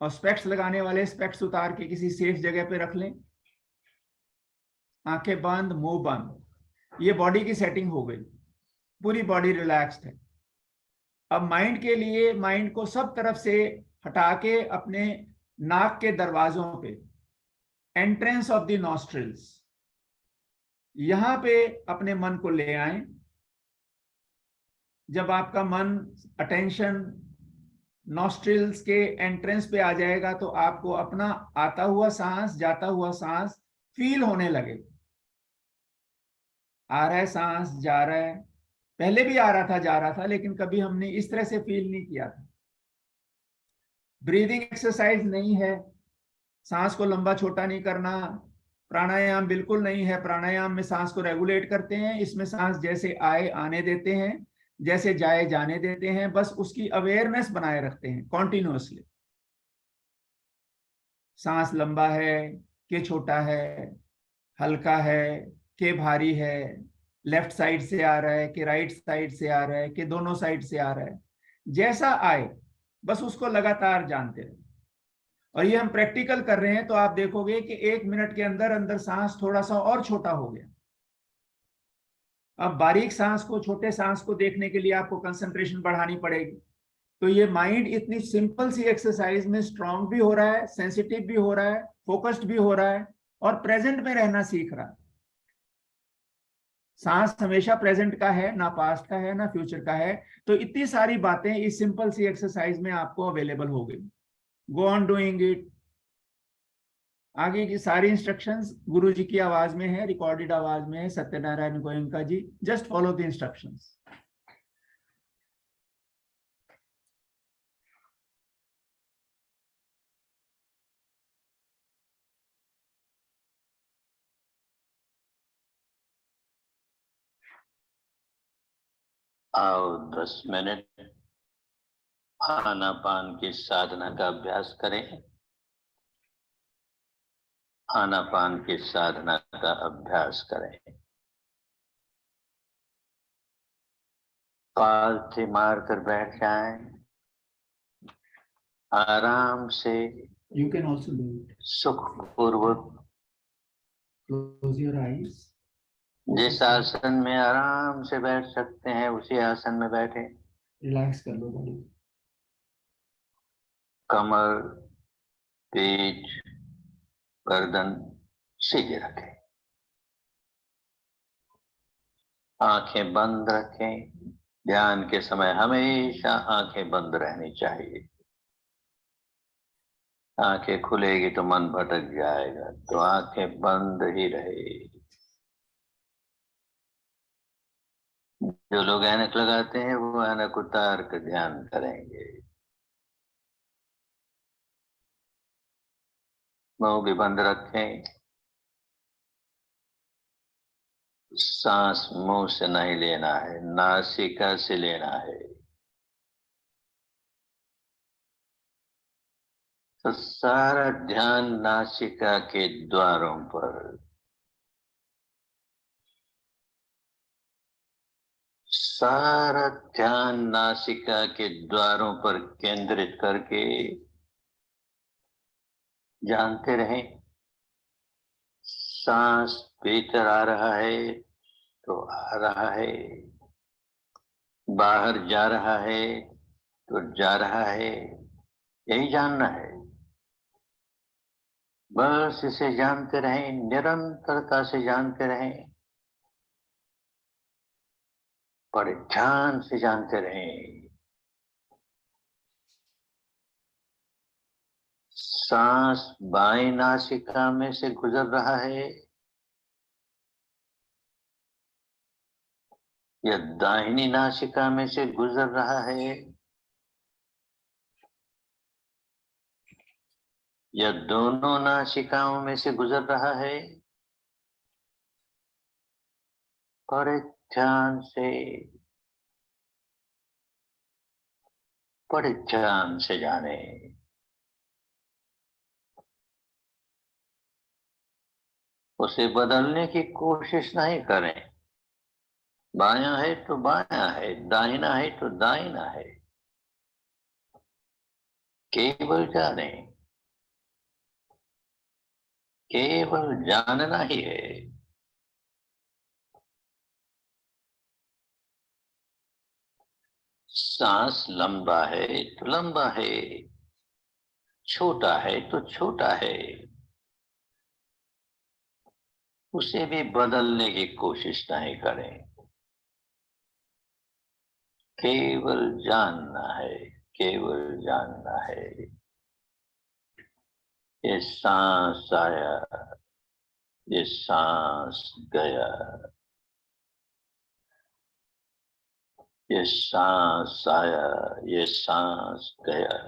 और स्पेक्स लगाने वाले स्पेक्स उतार के किसी सेफ जगह पे रख लें। आंखें बंद, मुंह बंद। ये बॉडी की सेटिंग हो गई, पूरी बॉडी रिलैक्स्ड है। अब माइंड के लिए, माइंड को सब तरफ से हटा के अपने नाक के दरवाजों पे, एंट्रेंस ऑफ द नॉस्ट्रिल्स, यहां पे अपने मन को ले आए। जब आपका मन, अटेंशन नॉस्ट्रिल्स के एंट्रेंस पे आ जाएगा तो आपको अपना आता हुआ सांस, जाता हुआ सांस फील होने लगे। आ रहा है सांस, जा रहा है, पहले भी आ रहा था, जा रहा था, लेकिन कभी हमने इस तरह से फील नहीं किया था। ब्रीदिंग एक्सरसाइज नहीं है, सांस को लंबा छोटा नहीं करना। प्राणायाम बिल्कुल नहीं है, प्राणायाम में सांस को रेगुलेट करते हैं, इसमें सांस जैसे आए आने देते हैं, जैसे जाए जाने देते हैं, बस उसकी अवेयरनेस बनाए रखते हैं कॉन्टिन्यूअसली। सांस लंबा है कि छोटा है, हल्का है कि भारी है, लेफ्ट साइड से आ रहा है कि राइट साइड से आ रहा है कि दोनों साइड से आ रहा है, जैसा आए बस उसको लगातार जानते रहे। और ये हम प्रैक्टिकल कर रहे हैं तो आप देखोगे कि 1 मिनट के अंदर अंदर सांस थोड़ा सा और छोटा हो गया। अब बारीक सांस को, छोटे सांस को देखने के लिए आपको कंसंट्रेशन बढ़ानी पड़ेगी। तो ये माइंड इतनी सिंपल सी एक्सरसाइज में स्ट्रांग भी हो रहा है, सेंसिटिव भी हो रहा है, फोकस्ड भी हो रहा है और प्रेजेंट में रहना सीख रहा है। सांस हमेशा प्रेजेंट का है, ना पास्ट का है, ना फ्यूचर का है। तो इतनी सारी बातें इस सिंपल सी एक्सरसाइज में आपको अवेलेबल हो गई। Go on doing it. आगे की सारी इंस्ट्रक्शंस गुरु जी की आवाज में है, रिकॉर्डेड आवाज में है, Satyanarayan Goenka ji. Just follow the instructions. आओ 10 मिनट आनापान की साधना का अभ्यास करें। आनापान की साधना का अभ्यास करें। पालथी मारकर बैठ जाएं। आराम से You can also do it. सुखपूर्वक Close your eyes. जिस आसन में आराम से बैठ सकते हैं उसी आसन में बैठे। Relax कर लो बॉडी। कमर, पीठ, गर्दन सीधे रखें। आंखें बंद रखें। ध्यान के समय हमेशा आंखें बंद रहनी चाहिए। आंखें खुलेगी तो मन भटक जाएगा, तो आंखें बंद ही रहे। जो लोग ऐनक लगाते हैं वो ऐनक उतार कर ध्यान करेंगे। मुंह भी बंद रखें। सांस मुंह से नहीं लेना है, नासिका से लेना है। तो सारा ध्यान नासिका के द्वारों पर, सारा ध्यान नासिका के द्वारों पर केंद्रित करके जानते रहें। सांस भीतर आ रहा है तो आ रहा है, बाहर जा रहा है तो जा रहा है, यही जानना है। बस इसे जानते रहें, निरंतरता से जानते रहें, बड़े ध्यान से जानते रहें। सांस बाईं नासिका में से गुजर रहा है या दाहिनी नासिका में से गुजर रहा है, या दोनों नासिकाओं में से गुजर रहा है, बड़े ध्यान से, बड़े ध्यान से जाने। उसे बदलने की कोशिश नहीं करें। बायां है तो बायां है, दाहिना है तो दाहिना है, केवल जाने, केवल जानना ही है। सांस लंबा है तो लंबा है, छोटा है तो छोटा है, उसे भी बदलने की कोशिश नहीं करें। केवल जानना है, केवल जानना है। ये सांस आया, ये सांस गया, ये सांस आया, ये सांस गया।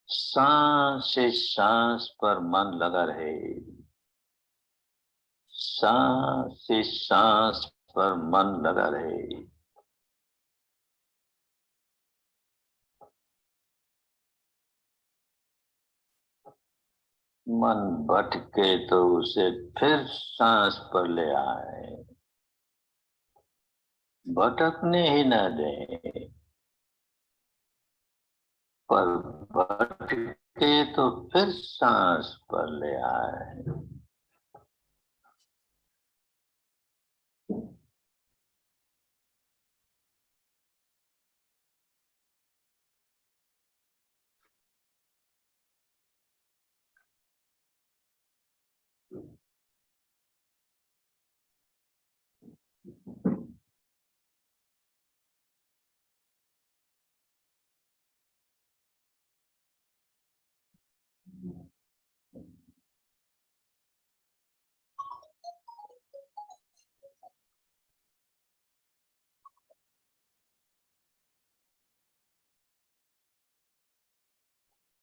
सांस से सांस पर मन लगा रहे, सांस से सांस पर मन लगा रहे। मन भटके तो उसे फिर सांस पर ले आए, भटकने ही न दें। पर भटके तो फिर सांस पर ले आए।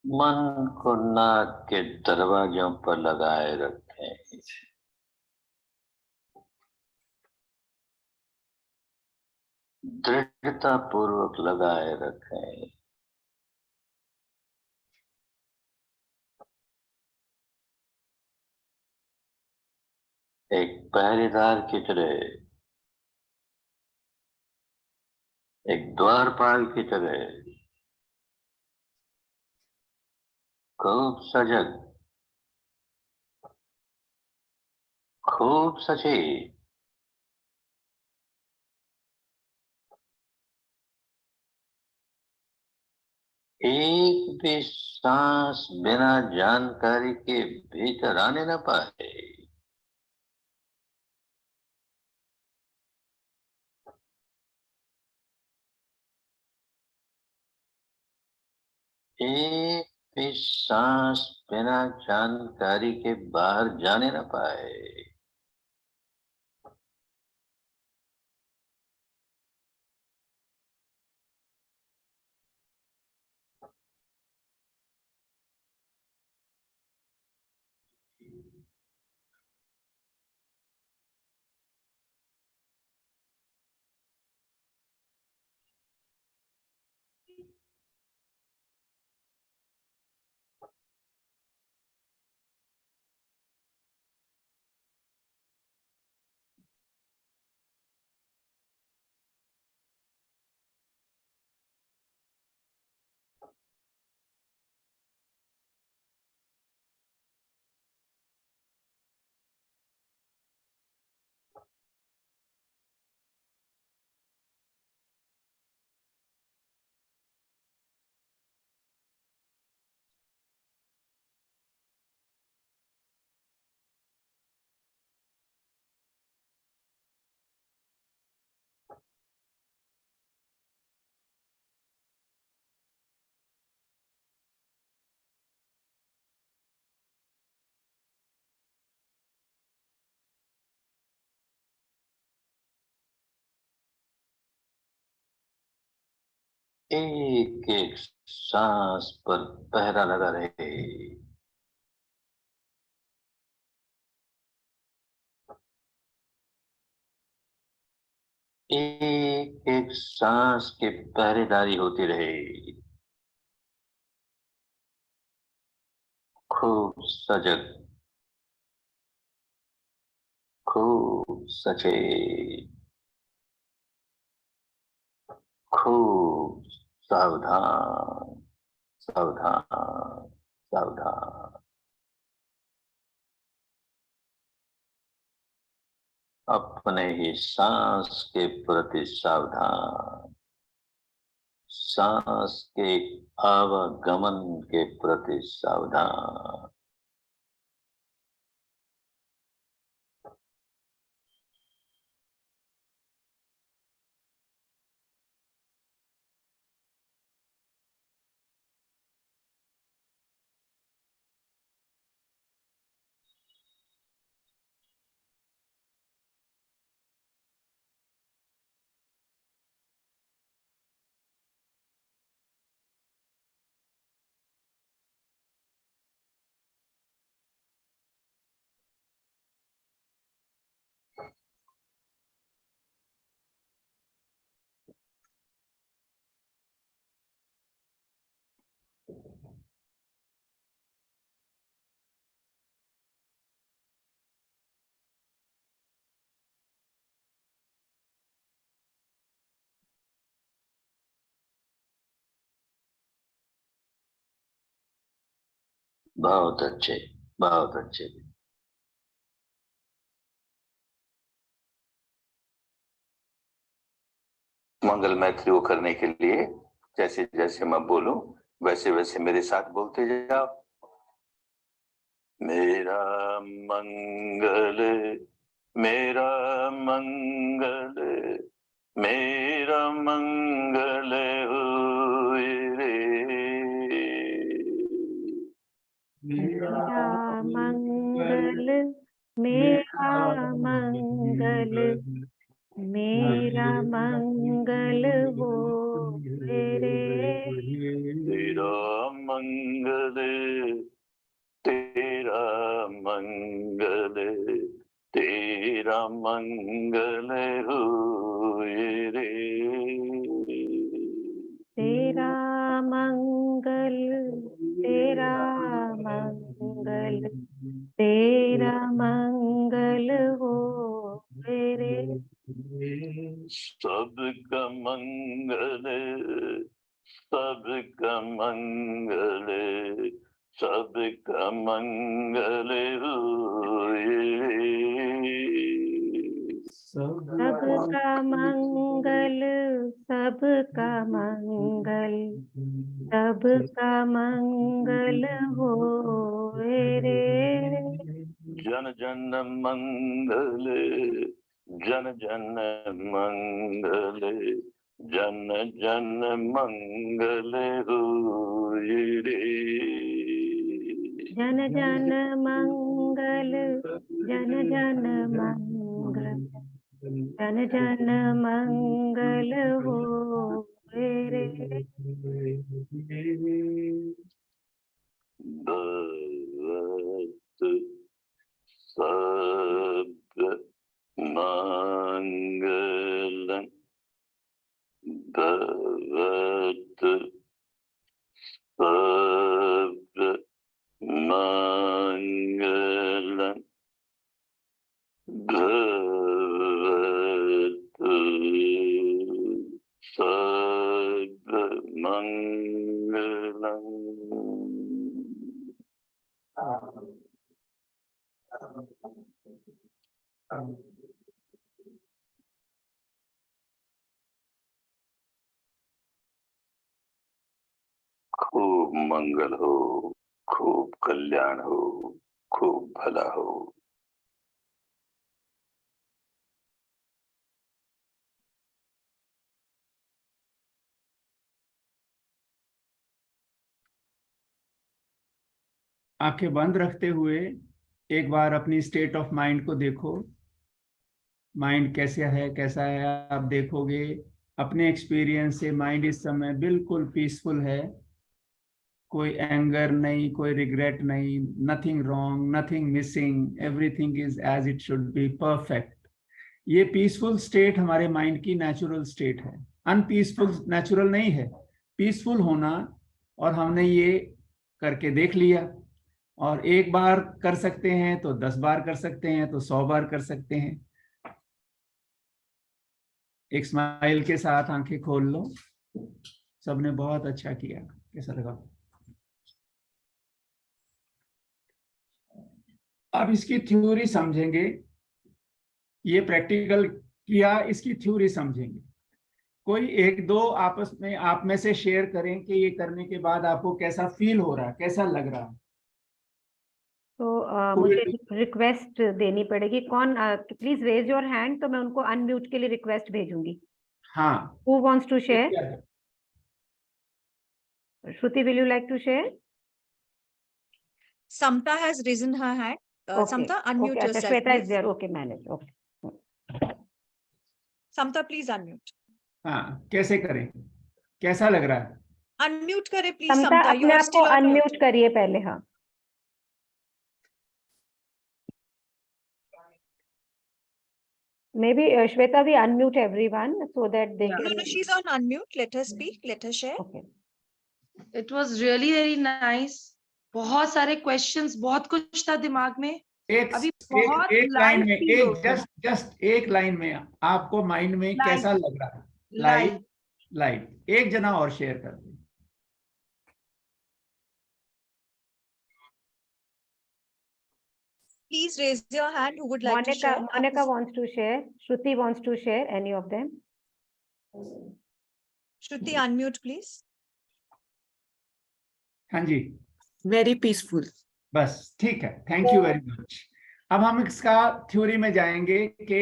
मन को नाक के दरवाजों पर लगाए रखें। दृढ़ता पूर्वक लगाए रखें। एक पहरेदार की तरह, एक द्वारपाल की तरह खूब सजग, खूब सचेत, एक भी सांस बिना जानकारी के भीतर आने न पाए। एक भी सांस बिना जानकारी के बाहर जाने न पाए। एक एक सांस पर पहरा लगा रहे। एक एक सांस की पहरेदारी होती रहे। खूब सजग, खूब सचेत, खूब सावधान, सावधान, सावधान। अपने ही सांस के प्रति सावधान, सांस के आवागमन के प्रति सावधान। बहुत अच्छे, बहुत अच्छे। मंगल मैत्री करने के लिए जैसे जैसे मैं बोलूं वैसे वैसे मेरे साथ बोलते जाओ। मेरा मंगल, मेरा मंगल, मेरा मंगल होए रे। मेरा मंगल, मेरा मंगल, मेरा मंगल हो रे। तेरा मंगल, तेरा मंगल, तेरा मंगल होए रे। तेरा मंगल, तेरा मंगल, तेरा मंगल हो रे। सबका मंगल, सबका मंगल, सबका मंगल होए रे। सबका मंगल, सबका मंगल, सबका मंगल हो रे। जन जन मंगल, जन जन मंगल, जन जन मंगल होए रे। जन जन मंगल, जन जन मंगल, जन जन मंगल हो रे। भवतु सर्व मंगलम, भवतु सर्व मंगलम, भवतु सर्व मंगलम। खूब मंगल हो, खूब कल्याण हो, खूब भला हो। आंखें बंद रखते हुए एक बार अपनी स्टेट ऑफ माइंड को देखो। माइंड कैसा है आप देखोगे। अपने एक्सपीरियंस से माइंड इस समय बिल्कुल पीसफुल है। कोई एंगर नहीं, कोई रिग्रेट नहीं, nothing wrong, nothing missing, everything is as it should be, perfect. ये पीसफुल स्टेट हमारे माइंड की नेचुरल स्टेट है। अनपीसफुल नेचुरल नहीं है, पीसफुल होना। और हमने ये करके देख लिया। और एक बार कर सकते हैं तो 10 बार कर सकते हैं, तो 100 बार कर सकते हैं। एक स्माइल के साथ आंखें खोल लो। सबने बहुत अच्छा किया। कैसा लगा? अब इसकी थ्योरी समझेंगे। ये प्रैक्टिकल किया, इसकी थ्योरी समझेंगे। कोई एक दो आपस में आप में से शेयर करें कि ये करने के बाद आपको कैसा फील हो रहा है, कैसा लग रहा है। तो मुझे रिक्वेस्ट देनी पड़ेगी। कौन, प्लीज रेज योर हैंड, तो मैं उनको अनम्यूट के लिए रिक्वेस्ट भेजूंगी। हाँ, who wants to share? Shruti, will you like to share? Samta has risen her hand. Okay. Samta, unmute Okay, yourself, Shweta is please. there. Okay, manage. Okay. Samta, please unmute. हाँ, कैसे करें, कैसा लग रहा है? Unmute करे please, Samta Samta. You अपने are आप को still on अनम्यूट mute. करिए पहले। हाँ, maybe Shweta we unmute everyone so that they Yeah. No, can. no, she's on unmute. Let her speak. Let her share. Okay. It was really very nice. बहुत सारे questions, बहुत कुछ था दिमाग में। एक अभी एक, बहुत एक लाइन live में, feel हो एक रहा है। जस्ट एक लाइन में आपको माइंड में Live. कैसा लग रहा है? Live. लाइट। एक जना और शेयर कर दे। Please raise your hand who would like to Monica, share. Monica wants to share. Shruti wants to share. Any of them? Shruti, unmute please. हाँ जी, Very peaceful. बस ठीक है। Thank you very much. अब हम इसका theory में जाएंगे कि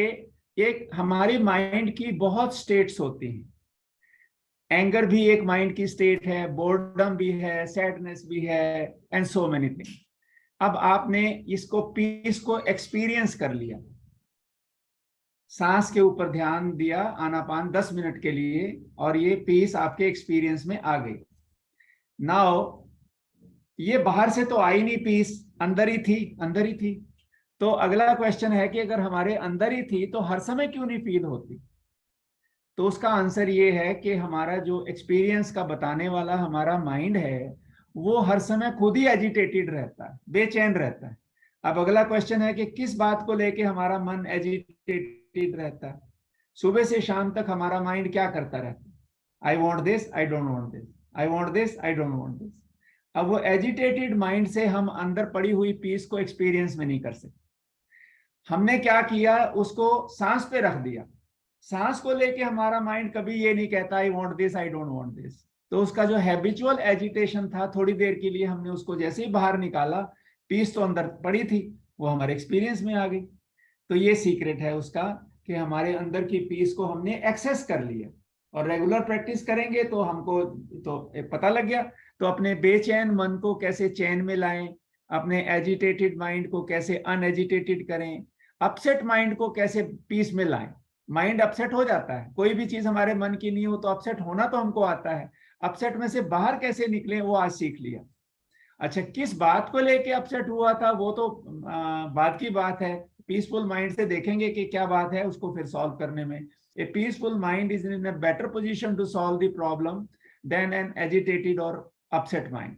एक हमारी माइंड की बहुत स्टेट्स होती हैं। एंगर भी एक माइंड की स्टेट है, बोर्डम भी है, सैडनेस भी है, एंड सो मेनी थिंग। अब आपने इसको पीस को एक्सपीरियंस कर लिया, सांस के ऊपर ध्यान दिया, आनापान 10 मिनट के लिए, और ये पीस आपके एक्सपीरियंस में आ गई। नाउ ये बाहर से तो आई नहीं, पीस अंदर ही थी, अंदर ही थी। तो अगला क्वेश्चन है कि अगर हमारे अंदर ही थी तो हर समय क्यों नहीं फील होती? तो उसका आंसर ये है कि हमारा जो एक्सपीरियंस का बताने वाला हमारा माइंड है वो हर समय खुद ही एजिटेटेड रहता है, बेचैन रहता है। अब अगला क्वेश्चन है कि किस बात को लेके हमारा मन एजिटेटेड रहता है? सुबह से शाम तक हमारा माइंड क्या करता रहता है? I want this, I don't want this, I want this, I don't want this. अब वो एजिटेटेड माइंड से हम अंदर पड़ी हुई पीस को एक्सपीरियंस में नहीं कर सकते। हमने क्या किया, उसको सांस पे रख दिया। सांस को लेके हमारा माइंड कभी ये नहीं कहता I want this, I don't want this. तो उसका जो हैबिचुअल एजिटेशन था, थोड़ी देर के लिए हमने उसको जैसे ही बाहर निकाला, पीस तो अंदर पड़ी थी, वो हमारे एक्सपीरियंस में आ गई। तो ये सीक्रेट है उसका कि हमारे अंदर की पीस को हमने एक्सेस कर लिया। और रेगुलर प्रैक्टिस करेंगे तो हमको तो पता लग गया। तो अपने बेचैन मन को कैसे चैन में लाएं, अपने एजिटेटेड माइंड को कैसे अनएजिटेटेड करें, अपसेट माइंड को कैसे पीस में लाएं। माइंड अपसेट हो जाता है, कोई भी चीज हमारे मन की नहीं हो तो अपसेट होना तो हमको आता है। अपसेट में से बाहर कैसे निकले वो आज सीख लिया। अच्छा, किस बात को लेके अपसेट हुआ था वो तो बाद की बात है। पीसफुल माइंड से देखेंगे कि क्या बात है उसको फिर सॉल्व करने में। A peaceful mind is in a better position to solve the problem than an agitated और अपसेट माइंड।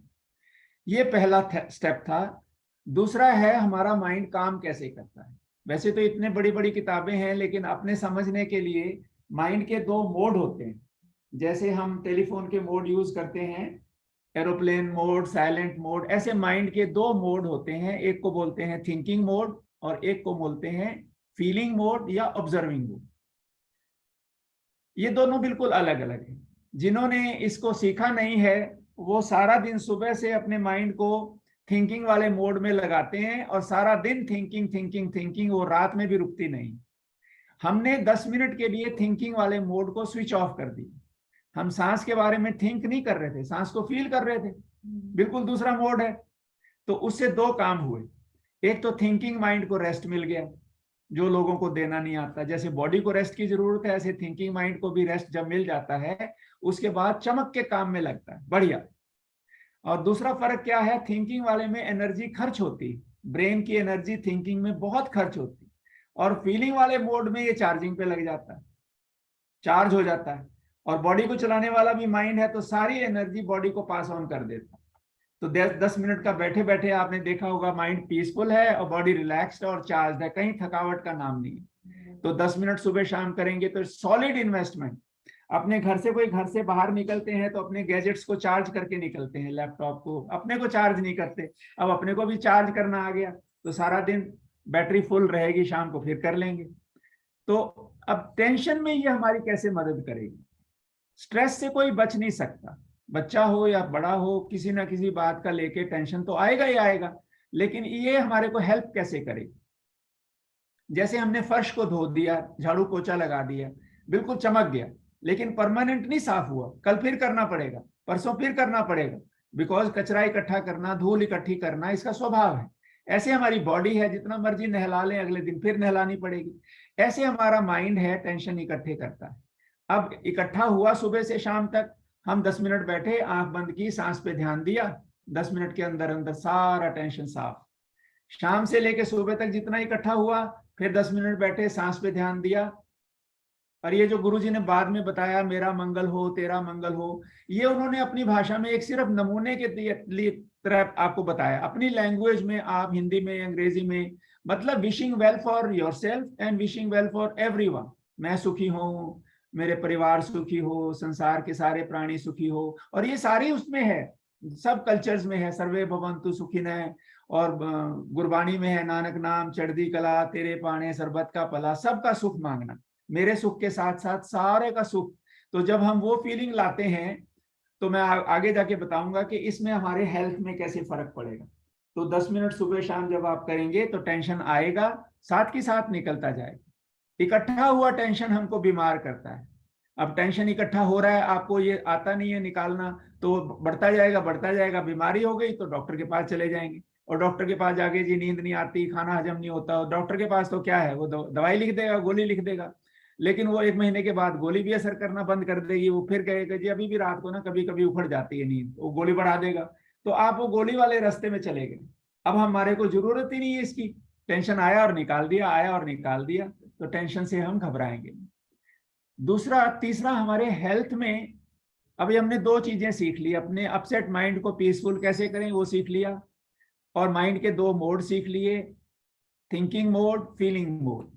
ये पहला स्टेप था। दूसरा है हमारा माइंड काम कैसे करता है। वैसे तो इतने बड़ी बड़ी किताबें हैं, लेकिन अपने समझने के लिए माइंड के दो मोड होते हैं। जैसे हम टेलीफोन के मोड यूज करते हैं, एरोप्लेन मोड, साइलेंट मोड, ऐसे माइंड के दो मोड होते हैं। एक को बोलते हैं थिंकिंग मोड और एक को बोलते हैं फीलिंग मोड या ऑब्जर्विंग मोड। ये दोनों बिल्कुल अलग अलग हैं। जिन्होंने इसको सीखा नहीं है वो सारा दिन सुबह से अपने माइंड को थिंकिंग वाले मोड में लगाते हैं और सारा दिन थिंकिंग थिंकिंग थिंकिंग, वो रात में भी रुकती नहीं। हमने 10 मिनट के लिए थिंकिंग वाले मोड को स्विच ऑफ कर दिया। हम सांस के बारे में थिंक नहीं कर रहे थे, सांस को फील कर रहे थे। बिल्कुल दूसरा मोड है। तो उससे दो काम हुए। एक तो थिंकिंग माइंड को रेस्ट मिल गया, जो लोगों को देना नहीं आता। जैसे बॉडी को रेस्ट की जरूरत है, ऐसे थिंकिंग माइंड को भी रेस्ट जब मिल जाता है उसके बाद चमक के काम में लगता है, बढ़िया। और दूसरा फर्क क्या है, थिंकिंग वाले में एनर्जी खर्च होती, ब्रेन की एनर्जी थिंकिंग में बहुत खर्च होती, और फीलिंग वाले मोड में ये चार्जिंग पे लग जाता है, चार्ज हो जाता है। और बॉडी को चलाने वाला भी माइंड है, तो सारी एनर्जी बॉडी को पास ऑन कर देता है। तो 10 मिनट का बैठे बैठे आपने देखा होगा माइंड पीसफुल है और बॉडी रिलैक्स्ड और चार्ज है, कहीं थकावट का नाम नहीं है। तो 10 मिनट सुबह शाम करेंगे तो सॉलिड इन्वेस्टमेंट। अपने घर से कोई घर से बाहर निकलते हैं तो अपने गैजेट्स को चार्ज करके निकलते हैं, लैपटॉप को, अपने को चार्ज नहीं करते। अब अपने को भी चार्ज करना आ गया तो सारा दिन बैटरी फुल रहेगी, शाम को फिर कर लेंगे। तो अब टेंशन में ये हमारी कैसे मदद करेगी। स्ट्रेस से कोई बच नहीं सकता, बच्चा हो या बड़ा हो, किसी ना किसी बात का लेके टेंशन तो आएगा ही आएगा। लेकिन ये हमारे को हेल्प कैसे करेगी। जैसे हमने फर्श को धो दिया, झाड़ू पोछा लगा दिया, बिल्कुल चमक गया, लेकिन परमानेंट नहीं साफ हुआ, कल फिर करना पड़ेगा, परसों फिर करना पड़ेगा, बिकॉज कचरा इकट्ठा करना, धूल इकट्ठी करना इसका स्वभाव है। ऐसे हमारी बॉडी है, जितना मर्जी नहला लें अगले दिन फिर नहलानी पड़ेगी। ऐसे हमारा माइंड है, टेंशन इकट्ठे करता है। अब इकट्ठा हुआ सुबह से शाम तक, हम 10 मिनट बैठे, आंख बंद की, सांस पे ध्यान दिया, 10 मिनट के अंदर अंदर सारा टेंशन साफ। शाम से लेके सुबह तक जितना इकट्ठा हुआ, फिर 10 मिनट बैठे, सांस पे ध्यान दिया। और ये जो गुरुजी ने बाद में बताया मेरा मंगल हो तेरा मंगल हो, ये उन्होंने अपनी भाषा में एक सिर्फ नमूने के लिए तरह आपको बताया। अपनी लैंग्वेज में आप हिंदी में, अंग्रेजी में, मतलब wishing well for yourself and wishing well for everyone. मैं सुखी हूँ, मेरे परिवार सुखी हो, संसार के सारे प्राणी सुखी हो, और ये सारी उसमें है, सब कल्चर्स में है। सर्वे भवन्तु सुखिनः, और गुरबानी में है नानक नाम चढ़दी कला, तेरे पाने सरबत का पला, सबका सुख मांगना, मेरे सुख के साथ साथ सारे का सुख। तो जब हम वो फीलिंग लाते हैं तो मैं आगे जाके बताऊंगा कि इसमें हमारे हेल्थ में कैसे फर्क पड़ेगा। तो 10 मिनट सुबह शाम जब आप करेंगे तो टेंशन आएगा, साथ के साथ निकलता जाएगा। इकट्ठा हुआ टेंशन हमको बीमार करता है। अब टेंशन इकट्ठा हो रहा है, आपको ये आता नहीं है निकालना, तो बढ़ता जाएगा बढ़ता जाएगा। बीमारी हो गई तो डॉक्टर के पास चले जाएंगे, और डॉक्टर के पास जाके जी नींद नहीं आती, खाना हजम नहीं होता, डॉक्टर के पास तो क्या है, वो दवाई लिख देगा, गोली लिख देगा, लेकिन वो 1 महीने के बाद गोली भी असर करना बंद कर देगी। वो फिर कहेगा जी अभी भी रात को ना कभी कभी उखड़ जाती है नींद, वो गोली बढ़ा देगा। तो आप वो गोली वाले रास्ते में चले गए। अब हमारे को जरूरत ही नहीं है इसकी, टेंशन आया और निकाल दिया, आया और निकाल दिया, तो टेंशन से हम घबराएंगे। तीसरा हमारे हेल्थ में अभी हमने 2 चीजें सीख ली। अपने अपसेट माइंड को पीसफुल कैसे करें वो सीख लिया, और माइंड के 2 मोड सीख लिए, थिंकिंग मोड, फीलिंग मोड।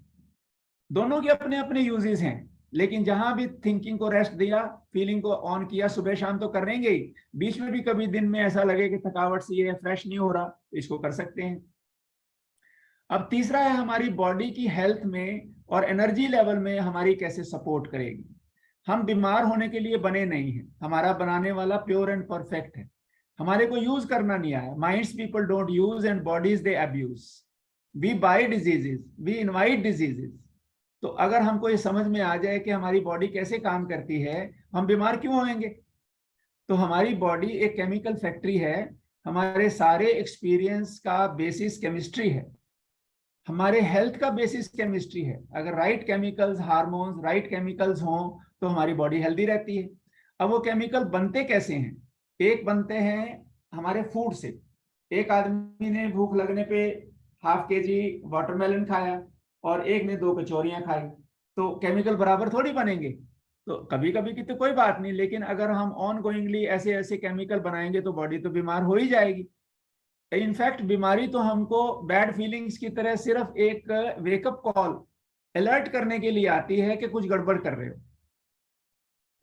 दोनों के अपने अपने यूजेस हैं, लेकिन जहां भी थिंकिंग को रेस्ट दिया, फीलिंग को ऑन किया, सुबह शाम तो करेंगे ही, बीच में भी कभी दिन में ऐसा लगे कि थकावट सी है, फ्रेश नहीं हो रहा, तो इसको कर सकते हैं। अब तीसरा है हमारी बॉडी की हेल्थ में और एनर्जी लेवल में हमारी कैसे सपोर्ट करेगी। हम बीमार होने के लिए बने नहीं हैं, हमारा बनाने वाला प्योर एंड परफेक्ट है, हमारे को यूज करना नहीं आया। Minds people don't use and bodies they abuse. We buy diseases, we invite diseases. तो अगर हमको ये समझ में आ जाए कि हमारी बॉडी कैसे काम करती है, हम बीमार क्यों होंगे। तो हमारी बॉडी एक केमिकल फैक्ट्री है, हमारे सारे एक्सपीरियंस का बेसिस केमिस्ट्री है, हमारे हेल्थ का बेसिस केमिस्ट्री है। अगर right chemicals, hormones, right chemicals हों तो हमारी बॉडी हेल्दी रहती है। अब वो केमिकल बनते कैसे हैं? एक बनते हैं हमारे फूड से। एक आदमी ने भूख लगने पे ½ kg वाटरमेलन खाया और एक ने 2 कचौरियां खाई, तो केमिकल बराबर थोड़ी बनेंगे। तो कभी कभी की तो कोई बात नहीं, लेकिन अगर हम ऑन गोइंगली ऐसे ऐसे केमिकल बनाएंगे तो बॉडी तो बीमार हो ही जाएगी। इनफैक्ट बीमारी तो हमको बैड फीलिंग्स की तरह सिर्फ एक वेकअप कॉल, अलर्ट करने के लिए आती है कि कुछ गड़बड़ कर रहे हो।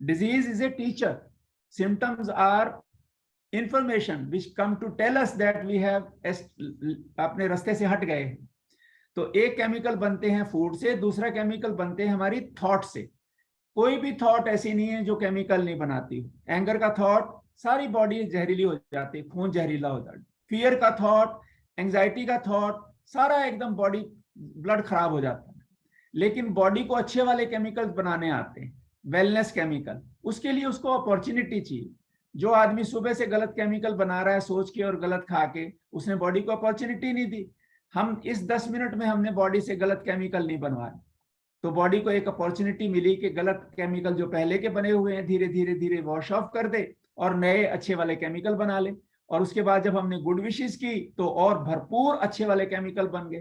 Disease is a teacher, symptoms are information which come to tell us that we have अपने रास्ते से हट गए। तो एक केमिकल बनते हैं फूड से, दूसरा केमिकल बनते हैं हमारी थॉट से। कोई भी थॉट ऐसी नहीं है जो केमिकल नहीं बनाती। एंगर का थॉट सारी बॉडी जहरीली हो जाती है, खून जहरीला हो जाता है। फियर का थॉट, एंजाइटी का थॉट, सारा एकदम बॉडी ब्लड खराब हो जाता है। लेकिन बॉडी को अच्छे वाले केमिकल्स बनाने आते हैं, वेलनेस केमिकल। उसके लिए उसको अपॉर्चुनिटी चाहिए। जो आदमी सुबह से गलत केमिकल बना रहा है सोच के और गलत खा के, उसने बॉडी को अपॉर्चुनिटी नहीं दी। हम इस 10 मिनट में हमने बॉडी से गलत केमिकल नहीं बनवाए, तो बॉडी को एक अपॉर्चुनिटी मिली कि गलत केमिकल जो पहले के बने हुए हैं धीरे धीरे धीरे वॉश ऑफ कर दे और नए अच्छे वाले केमिकल बना ले। और उसके बाद जब हमने गुड विशेस की तो और भरपूर अच्छे वाले केमिकल बन गए।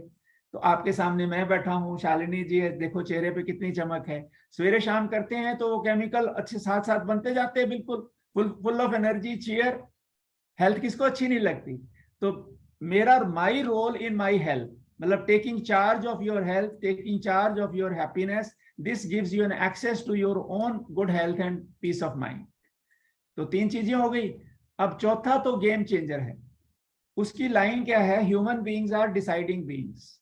तो आपके सामने मैं बैठा हूँ, शालिनी जी है, देखो चेहरे पे कितनी चमक है। सवेरे शाम करते हैं तो वो केमिकल अच्छे साथ साथ बनते जाते हैं, बिल्कुल full of energy, cheer. Health किसको अच्छी नहीं लगती। तो मेरा my role in my health, मतलब taking charge of your health, taking charge of your happiness, this gives you an access to your own good health and peace of mind. तो 3 चीजें हो गई। अब चौथा तो गेम चेंजर है। उसकी लाइन क्या है? Human beings are deciding beings.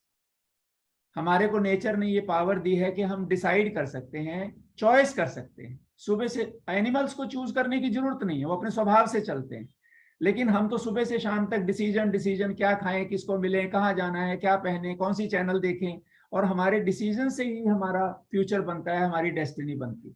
हमारे को नेचर ने ये पावर दी है कि हम डिसाइड कर सकते हैं, चॉइस कर सकते हैं। सुबह से एनिमल्स को चूज करने की जरूरत नहीं है, वो अपने स्वभाव से चलते हैं। लेकिन हम तो सुबह से शाम तक डिसीजन, क्या खाएं, किसको मिले, कहाँ जाना है, क्या पहने, कौन सी चैनल देखें, और हमारे डिसीजन से ही हमारा फ्यूचर बनता है, हमारी डेस्टिनी बनती है।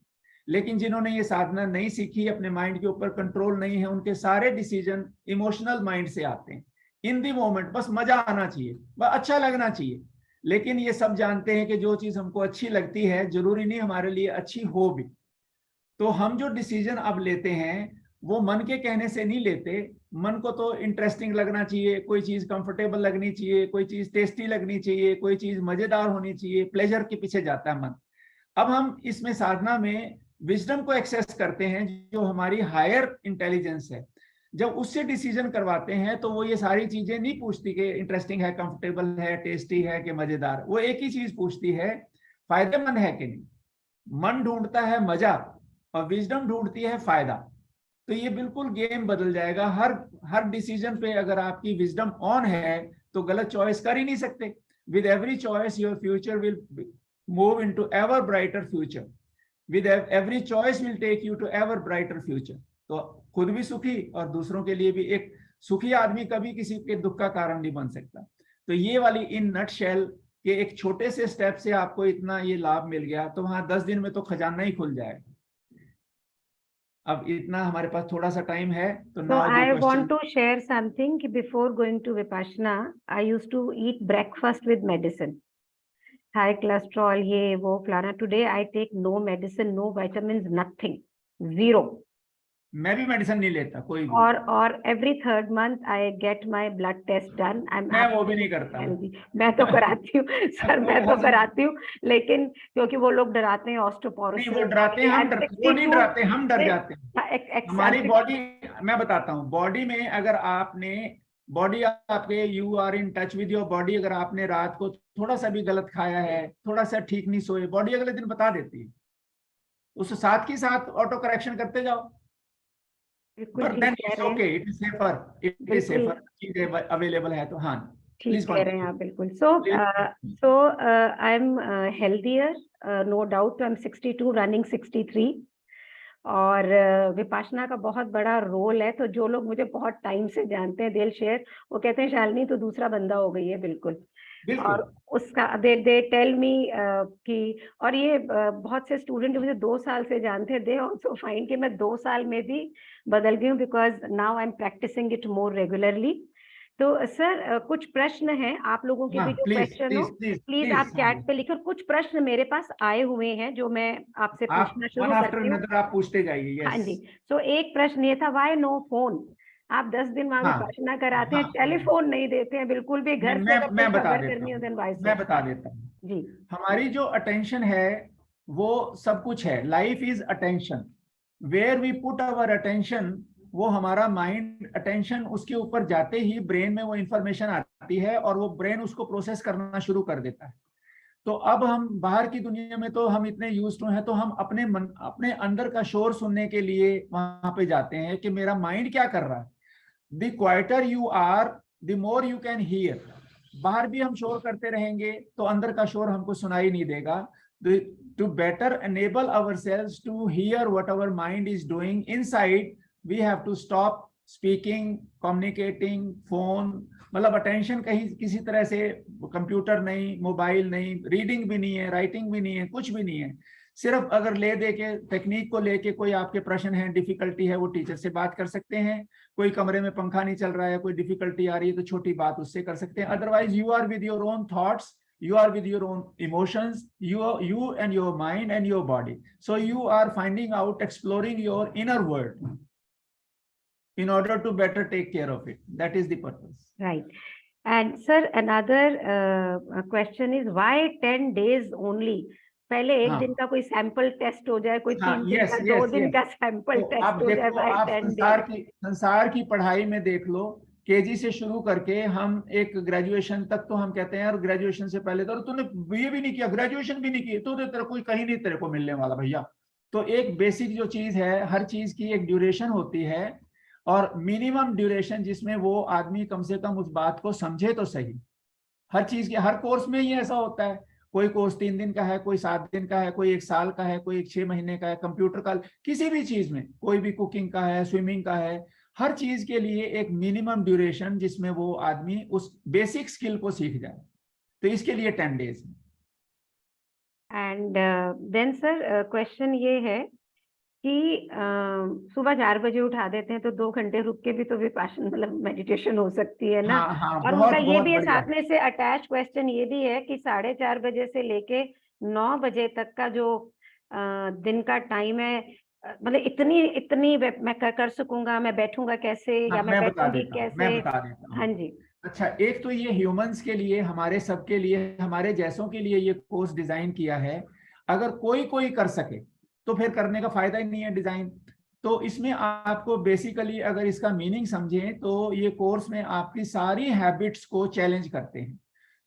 लेकिन जिन्होंने ये साधना नहीं सीखी, अपने माइंड के ऊपर कंट्रोल नहीं है, उनके सारे डिसीजन इमोशनल माइंड से आते हैं, इन द मोमेंट। बस मजा आना चाहिए, बस अच्छा लगना चाहिए। लेकिन ये सब जानते हैं कि जो चीज हमको अच्छी लगती है जरूरी नहीं हमारे लिए अच्छी हो भी। तो हम जो डिसीजन अब लेते हैं वो मन के कहने से नहीं लेते। मन को तो इंटरेस्टिंग लगना चाहिए, कोई चीज कंफर्टेबल लगनी चाहिए, कोई चीज टेस्टी लगनी चाहिए, कोई चीज मजेदार होनी चाहिए, प्लेजर के पीछे जाता है मन। अब हम इसमें साधना में विजडम को एक्सेस करते हैं, जो हमारी हायर इंटेलिजेंस है। जब उससे डिसीजन करवाते हैं तो वो ये सारी चीजें नहीं पूछती कि इंटरेस्टिंग है, कंफर्टेबल है, टेस्टी है कि मजेदार। वो एक ही चीज पूछती है, फायदेमंद है कि नहीं। मन ढूंढता है मजा और विजडम ढूंढती है फायदा। तो ये बिल्कुल गेम बदल जाएगा। हर डिसीजन पे अगर आपकी विजडम ऑन है तो गलत चॉइस कर ही नहीं सकते। With every choice your future will move into ever brighter future. With every choice will take you to ever brighter future. तो खुद भी सुखी और दूसरों के लिए भी। एक सुखी आदमी कभी किसी के दुख का कारण नहीं बन सकता। तो ये वाली इन नटशेल के एक छोटे से स्टेप से आपको इतना ये लाभ मिल गया, तो वहां 10 दिन में तो खजाना ही खुल जाएगा। अब इतना हमारे पास थोड़ा सा टाइम है तो So I want to share something. Before going to Vipassana, I used to eat breakfast with medicine. High cholesterol, ये वो फलाना. Today I take no medicine, no vitamins, nothing, zero. मैं भी मेडिसिन नहीं लेता कोई भी, और every 3rd month I get my blood test done. मैं वो भी नहीं करता। मैं तो कराती हूँ सर, मैं तो कराती हूँ, लेकिन क्योंकि वो लोग डराते हैं नहीं, ऑस्टियोपोरोसिस। वो डराते हैं, वो नहीं डराते, हम डर जाते हैं। हमारी बॉडी, मैं बताता हूँ, बॉडी में अगर आपने बॉडी आपके, you are in touch with your body, अगर आपने रात को थोड़ा सा भी गलत खाया है, थोड़ा सा ठीक नहीं सोए, बॉडी अगले दिन बता देती है, उस साथ के साथ ऑटो करेक्शन करते जाओ। बिल्कुल बट ठीक देन कह इट्स रहे हैं, okay, it is safer, it is safer, चीजें अवेलेबल है तो। हाँ, ठीक प्लीज कह रहे हैं आप, बिल्कुल। So I am healthier, no doubt. I am 62 running 63। और विपाशना का बहुत बड़ा रोल है। तो जो लोग मुझे बहुत टाइम से जानते हैं, दिल शेयर, वो कहते हैं शालिनी तो दूसरा बंदा हो गई है, बिल्कुल। बिल्कुल। और उसका दे टेल मी कि, और ये बहुत से स्टूडेंट जो मुझे 2 साल से जानते हैं, दे आल्सो फाइंड कि मैं 2 साल में भी बदल गई हूँ, because now I am practising it more regularly. तो सर कुछ प्रश्न हैं आप लोगों के हाँ, भी, जो प्लीज क्वेश्चन हो प्लीज प्लीज आप चैट पे लिखो। कुछ प्रश्न मेरे पास आए हुए हैं जो मैं आपसे आप पूछना वन शुरू आफ्टर करती हूँ। अनदर आप पूछते जाइए। हाँ यस। जी। तो एक प्रश्न ये था, वाई नो फोन? आप 10 दिन वहां हाँ विपाशना कराते हैं, हाँ, टेलीफोन नहीं देते हैं बिल्कुल भी, नहीं, घर से अगर कोई मैं बता खबर देता करनी हो, देन वाई हूँ, सो? मैं बता देता हूँ। जी। हमारी जो अटेंशन है वो सब कुछ है, life is attention, where we put our attention, वो हमारा माइंड अटेंशन, उसके ऊपर जाते ही ब्रेन में वो इंफॉर्मेशन आती है और वो ब्रेन उसको प्रोसेस करना शुरू कर देता है। तो अब हम बाहर की दुनिया में तो हम इतने यूज टू हैं, तो हम अपने अंदर का शोर सुनने के लिए वहां पे जाते हैं कि मेरा माइंड क्या कर रहा है। The quieter you are, the more you can hear. बाहर भी हम शोर करते रहेंगे तो अंदर का शोर हमको सुनाई नहीं देगा। To better enable ourselves to hear what our mind is doing inside, we have to stop speaking, communicating, phone, मतलब अटेंशन कहीं किसी तरह से, कंप्यूटर नहीं, मोबाइल नहीं, रीडिंग भी नहीं है, राइटिंग भी नहीं है, कुछ भी नहीं है। सिर्फ अगर ले दे के टेक्निक को लेके कोई आपके प्रश्न है, डिफिकल्टी है, वो टीचर से बात कर सकते हैं। कोई कमरे में पंखा नहीं चल रहा है, कोई डिफिकल्टी आ रही है, तो छोटी बात उससे कर सकते हैं। Otherwise you are with your own thoughts, you are with your own emotions, you and your mind and your body, so you are finding out, exploring your inner world in order to better take care of it. That is the purpose. Right. And sir, another question is, why 10 days only? पहले एक हाँ, दिन का कोई sample test हो जाए, कोई 3 दिन यस का, 2 यस दिन यस। का सैंपल तो टेस्ट आप हो जाए, देखो, बाय आप 10 डेज। संसार की पढ़ाई में देख लो, केजी से शुरू करके हम एक ग्रेजुएशन तक, तो हम कहते हैं यार ग्रेजुएशन से पहले तो तूने बीए भी नहीं किया, ग्रेजुएशन भी नहीं की, तो तेरे कोई कहीं नहीं तेरे को मिलने वाला भैया। तो एक बेसिक जो चीज है, हर चीज की एक ड्यूरेशन होती है, और मिनिमम ड्यूरेशन जिसमें वो आदमी कम से कम उस बात को समझे तो सही। हर चीज के, हर कोर्स में ही ऐसा होता है। कोई कोर्स 3 दिन का है, कोई 7 दिन का है, कोई 1 साल का है, कोई 6 महीने का है, कंप्यूटर का, किसी भी चीज में, कोई भी कुकिंग का है, स्विमिंग का है, हर चीज के लिए एक मिनिमम ड्यूरेशन जिसमें वो आदमी उस बेसिक स्किल को सीख जाए, तो इसके लिए 10 डेज है। एंड देन सर क्वेश्चन ये है कि सुबह 4 बजे उठा देते हैं, तो 2 घंटे रुक के भी तो विपाशन, मतलब मेडिटेशन हो सकती है ना? हाँ हाँ, और बहुत उनका ये बहुत भी है, बढ़िया। साथ में से अटैच क्वेश्चन ये भी है कि 4:30 बजे से लेके 9 बजे तक का जो दिन का टाइम है, मतलब इतनी मैं कर सकूंगा, मैं बैठूंगा कैसे, हाँ, या मैं मैं बता बैठूंगी देता हूँ, कैसे? हाँ हूँ। जी। अच्छा, एक तो ये ह्यूमंस के लिए, हमारे सबके लिए, हमारे जैसों के लिए ये कोर्स डिजाइन किया है। अगर कोई कर सके तो फिर करने का फायदा ही नहीं है डिजाइन। तो इसमें आपको बेसिकली अगर इसका मीनिंग समझें तो ये कोर्स में आपकी सारी हैबिट्स को चैलेंज करते हैं।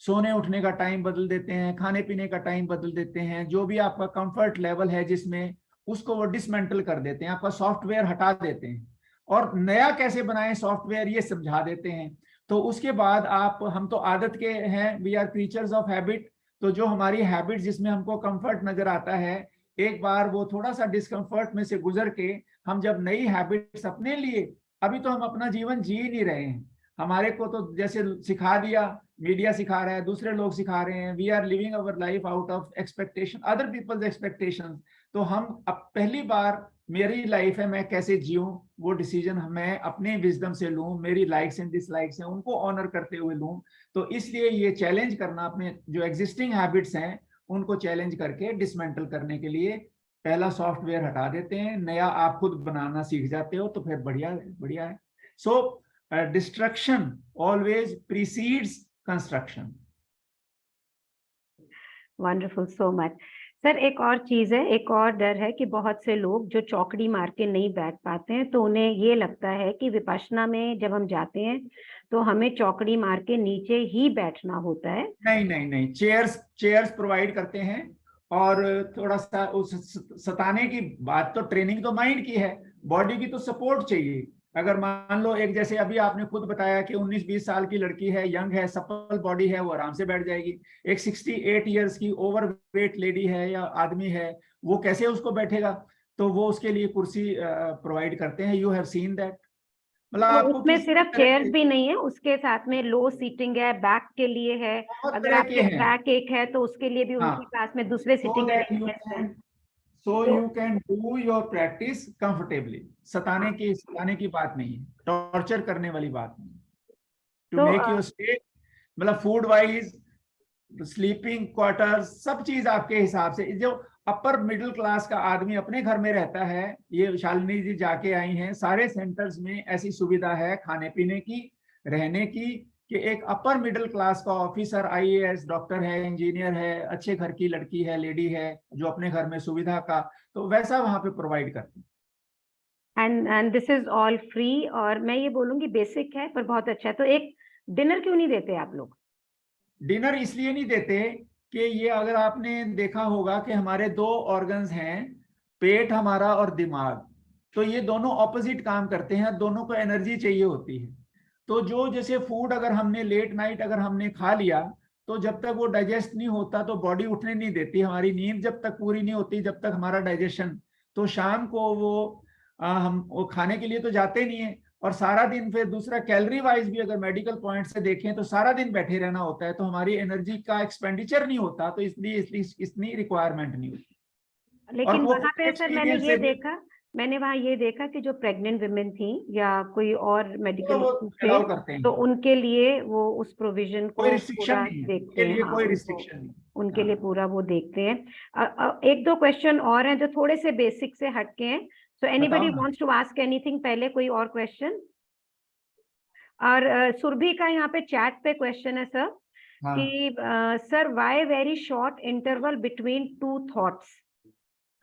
सोने उठने का टाइम बदल देते हैं, खाने पीने का टाइम बदल देते हैं, जो भी आपका कंफर्ट लेवल है जिसमें, उसको वो डिसमेंटल कर देते हैं, आपका सॉफ्टवेयर हटा देते हैं, और नया कैसे बनाएं सॉफ्टवेयर ये समझा देते हैं। तो उसके बाद आप, हम तो आदत के हैं, we are creatures of habit. तो जो हमारी हैबिट जिसमें हमको कंफर्ट नजर आता है, एक बार वो थोड़ा सा डिस्कंफर्ट में से गुजर के हम जब नई हैबिट्स अपने लिए, अभी तो हम अपना जीवन जी नहीं रहे हैं, हमारे को तो जैसे सिखा दिया, मीडिया सिखा रहा है, दूसरे लोग सिखा रहे हैं, we are living our life out of expectation, other people's expectations. तो हम अब पहली बार, मेरी लाइफ है, मैं कैसे जीऊं, वो डिसीजन मैं अपने विजडम से लूं, मेरी लाइक्स एंड डिसलाइक्स हैं उनको ऑनर करते हुए लूं। तो इसलिए ये चैलेंज करना, अपने जो एग्जिस्टिंग हैबिट्स हैं उनको चैलेंज करके डिसमेंटल करने के लिए पहला सॉफ्टवेयर हटा देते हैं, नया आप खुद बनाना सीख जाते हो, तो फिर बढ़िया बढ़िया है। So destruction always precedes construction. Wonderful, so much. Sir एक और चीज है, एक और डर है कि बहुत से लोग जो चौकड़ी मार के नहीं बैठ पाते हैं, तो उन्हें ये लगता है कि विपश्यना में जब हम जाते हैं तो हमें चौकड़ी मार के नीचे ही बैठना होता है। नहीं नहीं नहीं, चेयर्स प्रोवाइड करते हैं, और थोड़ा सा उस सताने की बात तो ट्रेनिंग तो माइंड की है, बॉडी की तो सपोर्ट चाहिए। अगर मान लो एक, जैसे अभी आपने खुद बताया कि 19-20 साल की लड़की है, यंग है, सप्पल बॉडी है, वो आराम से बैठ जाएगी। एक 68 ईयर्स की ओवरवेट लेडी है या आदमी है, वो कैसे उसको बैठेगा? तो वो उसके लिए कुर्सी प्रोवाइड करते हैं। You have seen that. मतलब तो आपको उसमें किसी सिर्फ तरह चेयर्स के भी नहीं है, उसके साथ में लो सीटिंग है, बैक के लिए है। बहुत अगर तरह आपके के हैं। बैक एक है तो उसके लिए भी हाँ, उनके पास में दूसरे so seating that you arrangements हैं। can so तो you can do your practice comfortably। सताने की बात नहीं है, टॉर्चर करने वाली बात नहीं है। टू तो मेक योर स्टे, मतलब फूड वाइज, स्लीपिंग क्वार्टर्स, सब चीज आपके हिसाब से। जो अपर मिडिल क्लास का आदमी अपने घर में रहता है, ये शालिनी जी जाके आई हैं, सारे सेंटर्स में ऐसी सुविधा है खाने पीने की, रहने की, कि एक अपर मिडिल क्लास का ऑफिसर, आईएएस, डॉक्टर है, इंजीनियर है, अच्छे घर की लड़की है, लेडी है, जो अपने घर में सुविधा का, तो वैसा वहां पे प्रोवाइड करते हैं। And this is all free, और मैं ये बोलूंगी बेसिक है पर बहुत अच्छा है। तो एक डिनर क्यों नहीं देते आप लोग? डिनर इसलिए नहीं देते कि ये, अगर आपने देखा होगा कि हमारे दो ऑर्गन्स हैं, पेट हमारा और दिमाग, तो ये दोनों ऑपोजिट काम करते हैं, दोनों को एनर्जी चाहिए होती है। तो जो जैसे फूड अगर हमने लेट नाइट अगर हमने खा लिया, तो जब तक वो डाइजेस्ट नहीं होता तो बॉडी उठने नहीं देती, हमारी नींद जब तक पूरी नहीं होती, जब तक हमारा डाइजेशन, तो शाम को हम वो खाने के लिए तो जाते नहीं है, और सारा दिन फिर दूसरा कैलोरी वाइज भी अगर मेडिकल पॉइंट से देखें तो सारा दिन बैठे रहना होता है, तो हमारी एनर्जी का एक्सपेंडिचर नहीं होता, तो इसलिए इतनी रिक्वायरमेंट नहीं होती। और लेकिन वो वहां पे सर मैंने वहां ये देखा कि जो प्रेग्नेंट विमेन थी या कोई और मेडिकल वो इश्यूज थे, अलाउ करते तो हैं, उनके लिए वो उस प्रोविजन कोई को रिस्ट्रिक्शन पूरा नहीं है देखते उनके हैं। लिए, हाँ, कोई उनको रिस्ट्रिक्शन नहीं। उनके लिए हाँ। पूरा वो देखते हैं। एक दो क्वेश्चन और हैं जो थोड़े से बेसिक से हटके हैं। सो एनीबडी बताओ ना। Wants to ask anything? पहले कोई और क्वेश्चन? और सुरभि का यहाँ पे चैट पे क्वेश्चन है सर हाँ, कि sir why very short interval between two thoughts?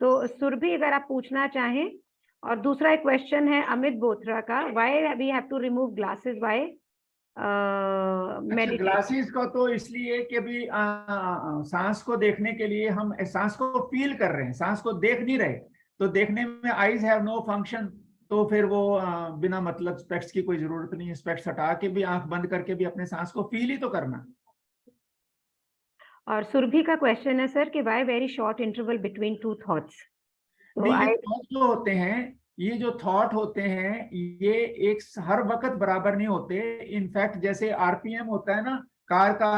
तो सुरभि अगर आप पूछना चाहें। और दूसरा एक क्वेश्चन है अमित बोथरा का, why we have to remove glasses why अच्छा, मेडिटेशन? ग्लासेस को तो इसलिए कि अभी सांस को देखने के लिए हम सांस को फील कर रहे हैं, सांस को देख नहीं रहे, तो देखने में आईज हैव नो फंक्शन, तो फिर वो बिना मतलब स्पेक्स की कोई जरूरत नहीं है। स्पेक्स हटा के भी, आंख बंद करके भी अपने सांस को फील ही तो करना। और सुरभि का क्वेश्चन है सर कि why very short interval between two thoughts? तो नहीं, ये आई थॉट जो होते हैं, ये जो थॉट होते हैं, ये एक हर वक्त बराबर नहीं होते। इनफैक्ट जैसे आरपीएम होता है ना, कार का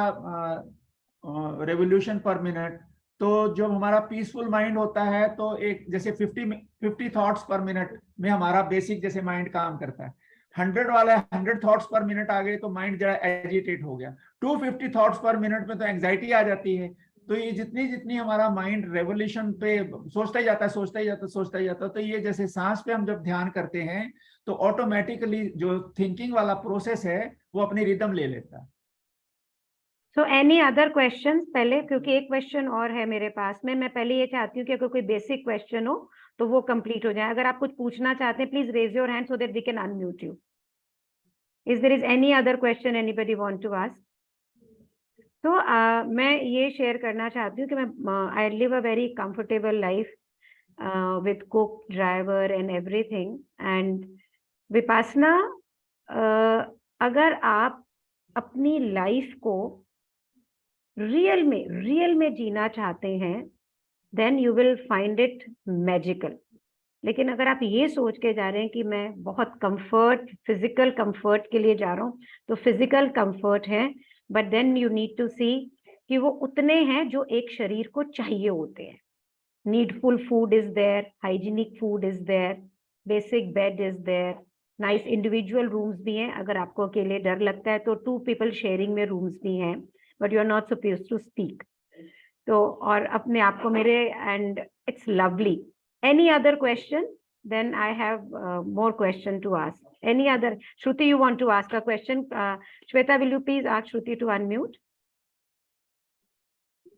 रेवोल्यूशन पर मिनट, तो जब हमारा पीसफुल माइंड होता है तो एक जैसे 50 थॉट्स पर मिनट में हमारा बेसिक जैसे माइंड काम करता है। 100 वाला 100 थॉट्स पर मिनट आ गए तो माइंड जरा एजिटेट हो गया। 250 थॉट्स पर मिनट में तो एंग्जाइटी आ जाती है। तो ये जितनी जितनी हमारा माइंड रेवोल्यूशन पे सोचता ही जाता है, सोचता ही जाता है, सोचता ही जाता है, तो ये जैसे सांस पे हम जब ध्यान करते हैं तो ऑटोमेटिकली जो थिंकिंग वाला प्रोसेस है वो अपनी रिदम ले लेता है। सो एनी अदर क्वेश्चंस पहले, क्योंकि एक क्वेश्चन और है मेरे पास में। मैं पहले ये चाहती हूँ कि अगर कोई बेसिक क्वेश्चन हो तो वो कंप्लीट हो जाए। अगर आप कुछ पूछना चाहते हैं please raise your hand so that we can unmute you. Is there is any other question anybody want to ask? तो मैं ये शेयर करना चाहती हूँ कि मैं I live a very comfortable life with cook, driver and everything. And Vipassana, अगर आप अपनी लाइफ को रियल में जीना चाहते हैं then you will find it magical. लेकिन अगर आप ये सोच के जा रहे हैं कि मैं बहुत कंफर्ट, फिजिकल कंफर्ट के लिए जा रहा हूँ, तो फिजिकल कंफर्ट है, but then you need to see कि वो उतने हैं जो एक शरीर को चाहिए होते हैं। Needful food is there, hygienic food is there, basic bed is there, nice individual rooms भी हैं। अगर आपको अकेले डर लगता है तो 2 people sharing में rooms भी हैं, but you are not supposed to speak। तो और अपने आप को मेरे, and it's lovely Any other question? Then I have more question to ask. Any other? Shruti, you want to ask a question? Shweta, will you please ask Shruti to unmute?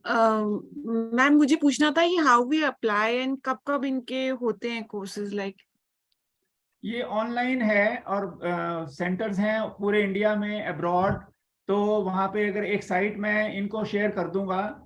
Ma'am मुझे पूछना था ये how we apply and कब कब इनके होते हैं courses like? ये ऑनलाइन है और सेंटर्स हैं पूरे इंडिया में, अब्रॉड। तो वहाँ पे अगर एक साइट मैं इनको शेयर कर दूंगा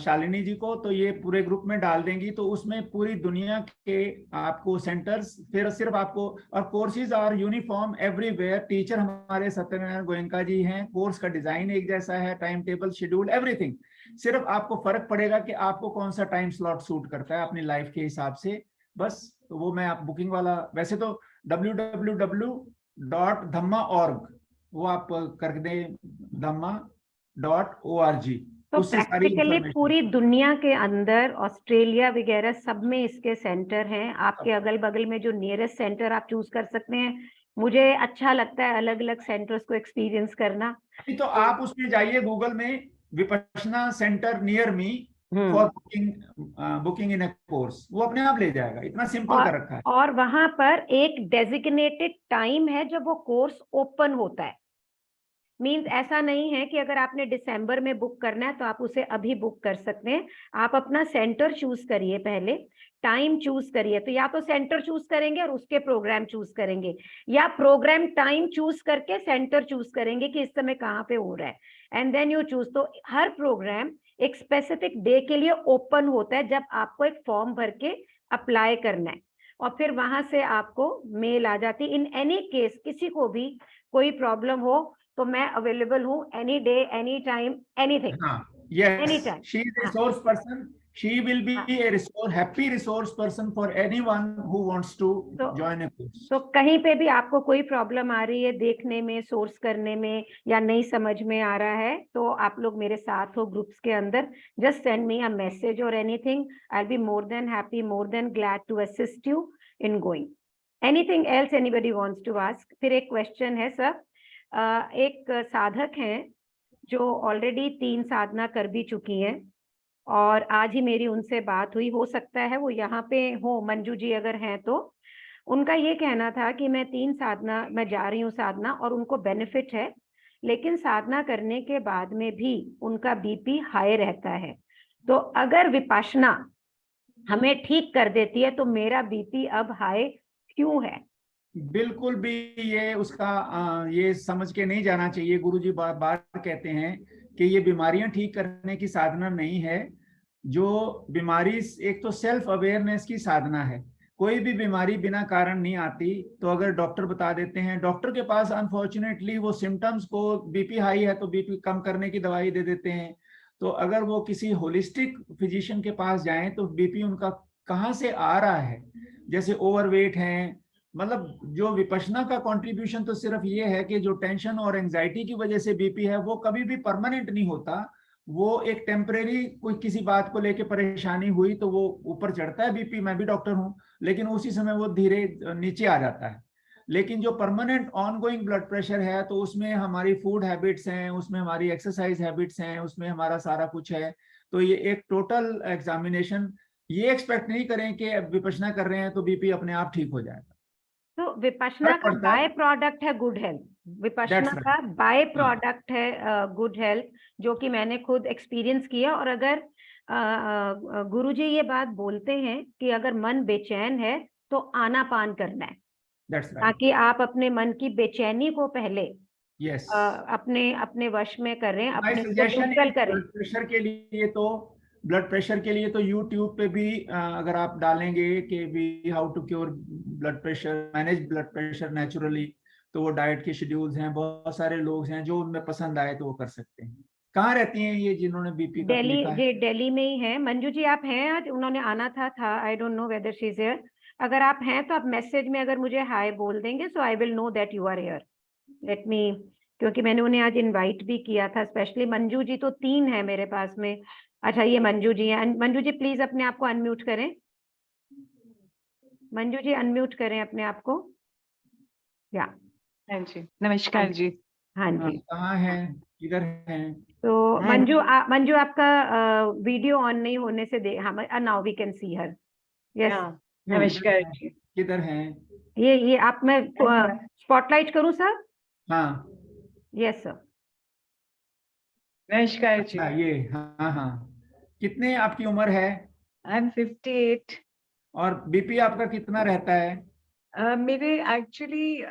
शालिनी जी को, तो ये पूरे ग्रुप में डाल देंगी, तो उसमें पूरी दुनिया के आपको सेंटर्स, फिर सिर्फ आपको, और courses are uniform everywhere. Teacher हमारे सत्यनारायण गोयनका जी हैं, कोर्स का डिजाइन एक जैसा है, टाइम टेबल, शेड्यूल, एवरीथिंग। सिर्फ आपको फर्क पड़ेगा कि आपको कौन सा टाइम स्लॉट सूट करता है अपनी लाइफ के हिसाब से, बस। तो वो मैं आप बुकिंग वाला, वैसे तो www.dhamma.org वो आप कर दें, dhamma.org। तो प्रैक्टिकली पूरी दुनिया के अंदर, ऑस्ट्रेलिया वगैरह सब में इसके सेंटर हैं। आपके अगल बगल में जो नियरेस्ट सेंटर आप चूज कर सकते हैं। मुझे अच्छा लगता है अलग अलग सेंटर्स को एक्सपीरियंस करना। तो आप उसमें जाइए गूगल में, Vipassana centre near me for booking in a course, वो अपने आप ले जाएगा, इतना सिंपल कर रखा है। और वहां पर एक डेजिग्नेटेड टाइम है जब वो कोर्स ओपन होता है। मींस ऐसा नहीं है कि अगर आपने दिसंबर में बुक करना है तो आप उसे अभी बुक कर सकते हैं। आप अपना सेंटर चूज करिए, पहले टाइम चूज करिए। तो या तो सेंटर चूज करेंगे और उसके प्रोग्राम चूज करेंगे, या प्रोग्राम टाइम चूज करके सेंटर चूज करेंगे कि इस समय कहाँ पे हो रहा है, एंड देन यू चूज। तो हर प्रोग्राम एक स्पेसिफिक डे के लिए ओपन होता है, जब आपको एक फॉर्म भर के अप्लाई करना है, और फिर वहां से आपको मेल आ जाती है। इन एनी केस किसी को भी कोई प्रॉब्लम हो तो मैं अवेलेबल हूँ, any day, any time, anything. Yes, she is a resource person. She will be a happy resource person for anyone who wants to join a course. तो कहीं पे भी आपको कोई प्रॉब्लम आ रही है देखने में, सोर्स करने में, या नहीं समझ में आ रहा है, तो आप लोग मेरे साथ हो ग्रुप्स के अंदर, just send me a message और anything. I will be more than happy, more than glad to assist you in going. Anything else anybody wants to ask? फिर एक क्वेश्चन है सर, एक साधक हैं जो ऑलरेडी 3 साधना कर भी चुकी हैं, और आज ही मेरी उनसे बात हुई। हो सकता है वो यहाँ पे हो, मंजू जी अगर हैं तो। उनका ये कहना था कि मैं 3 साधना, मैं जा रही हूँ साधना, और उनको बेनिफिट है, लेकिन साधना करने के बाद में भी उनका बीपी हाई रहता है। तो अगर विपश्यना हमें ठीक कर देती है तो मेरा बीपी अब हाई क्यों है? बिल्कुल भी ये उसका ये समझ के नहीं जाना चाहिए। गुरुजी बार बार कहते हैं कि ये बीमारियां ठीक करने की साधना नहीं है। जो बीमारी एक तो सेल्फ अवेयरनेस की साधना है। कोई भी बीमारी बिना कारण नहीं आती। तो अगर डॉक्टर बता देते हैं, डॉक्टर के पास अनफॉर्चुनेटली वो सिम्टम्स को, बीपी हाई है तो बीपी कम करने की दवाई दे देते हैं। तो अगर वो किसी होलिस्टिक फिजिशियन के पास जाएं तो बीपी उनका कहाँ से आ रहा है, जैसे ओवरवेट हैं, मतलब जो विपश्यना का कंट्रीब्यूशन तो सिर्फ ये है कि जो टेंशन और एंजाइटी की वजह से बीपी है वो कभी भी परमानेंट नहीं होता। वो एक टेम्परेरी, कोई किसी बात को लेके परेशानी हुई तो वो ऊपर चढ़ता है बीपी, मैं भी डॉक्टर हूं, लेकिन उसी समय वो धीरे नीचे आ जाता है। लेकिन जो परमानेंट ऑनगोइंग ब्लड प्रेशर है तो उसमें हमारी फूड हैबिट्स हैं, उसमें हमारी एक्सरसाइज हैबिट्स हैं, उसमें हमारा सारा कुछ है। तो ये एक टोटल एग्जामिनेशन, ये एक्सपेक्ट नहीं करें कि विपश्यना कर रहे हैं तो बीपी अपने आप ठीक हो जाएगा। तो विपश्यना का बाय प्रोडक्ट है गुड हेल्थ। विपश्यना का बाय प्रोडक्ट है गुड हेल्थ, जो कि मैंने खुद एक्सपीरियंस किया। और अगर गुरुजी ये बात बोलते हैं कि अगर मन बेचैन है तो आनापान करना है, ताकि आप अपने मन की बेचैनी को पहले अपने वश में करें, अपने को करें। ब्लड प्रेशर के लिए तो YouTube पे भी अगर आप डालेंगे कि we how to cure blood pressure, manage blood pressure naturally, तो वो डाइट के शेड्यूल्स हैं, बहुत सारे लोग हैं जो उनमें पसंद आए तो वो कर सकते हैं। कहाँ रहती हैं ये जिन्होंने बीपी का लिखा है? दिल्ली में ही है। मंजू जी आप हैं आज? उन्होंने आना था I don't know whether she is here. अगर आप हैं तो आप मैसेज में अगर मुझे हाय बोल देंगे, so I will know that you are here. Let me, क्योंकि मैंने उन्हें आज इनवाइट भी किया था स्पेशली। मंजू जी तो 3 है मेरे पास में। अच्छा ये मंजू जी है। मंजू जी प्लीज अपने आप को अनम्यूट करें। मंजू जी अनम्यूट करें अपने आप को। या हाँ जी, नमस्कार जी। हाँ जी, कहाँ हैं, किधर हैं? तो मंजू आपका वीडियो ऑन नहीं होने से now we can see her. Yes नमस्कार जी। किधर हैं? ये आप मैं स्पॉटलाइट करूं सर? हाँ यस सर। नमस्कार जी। अच्छा, ये हाँ हाँ। कितने आपकी उम्र है आई एम 58। और बीपी आपका कितना रहता है? मेरे एक्चुअली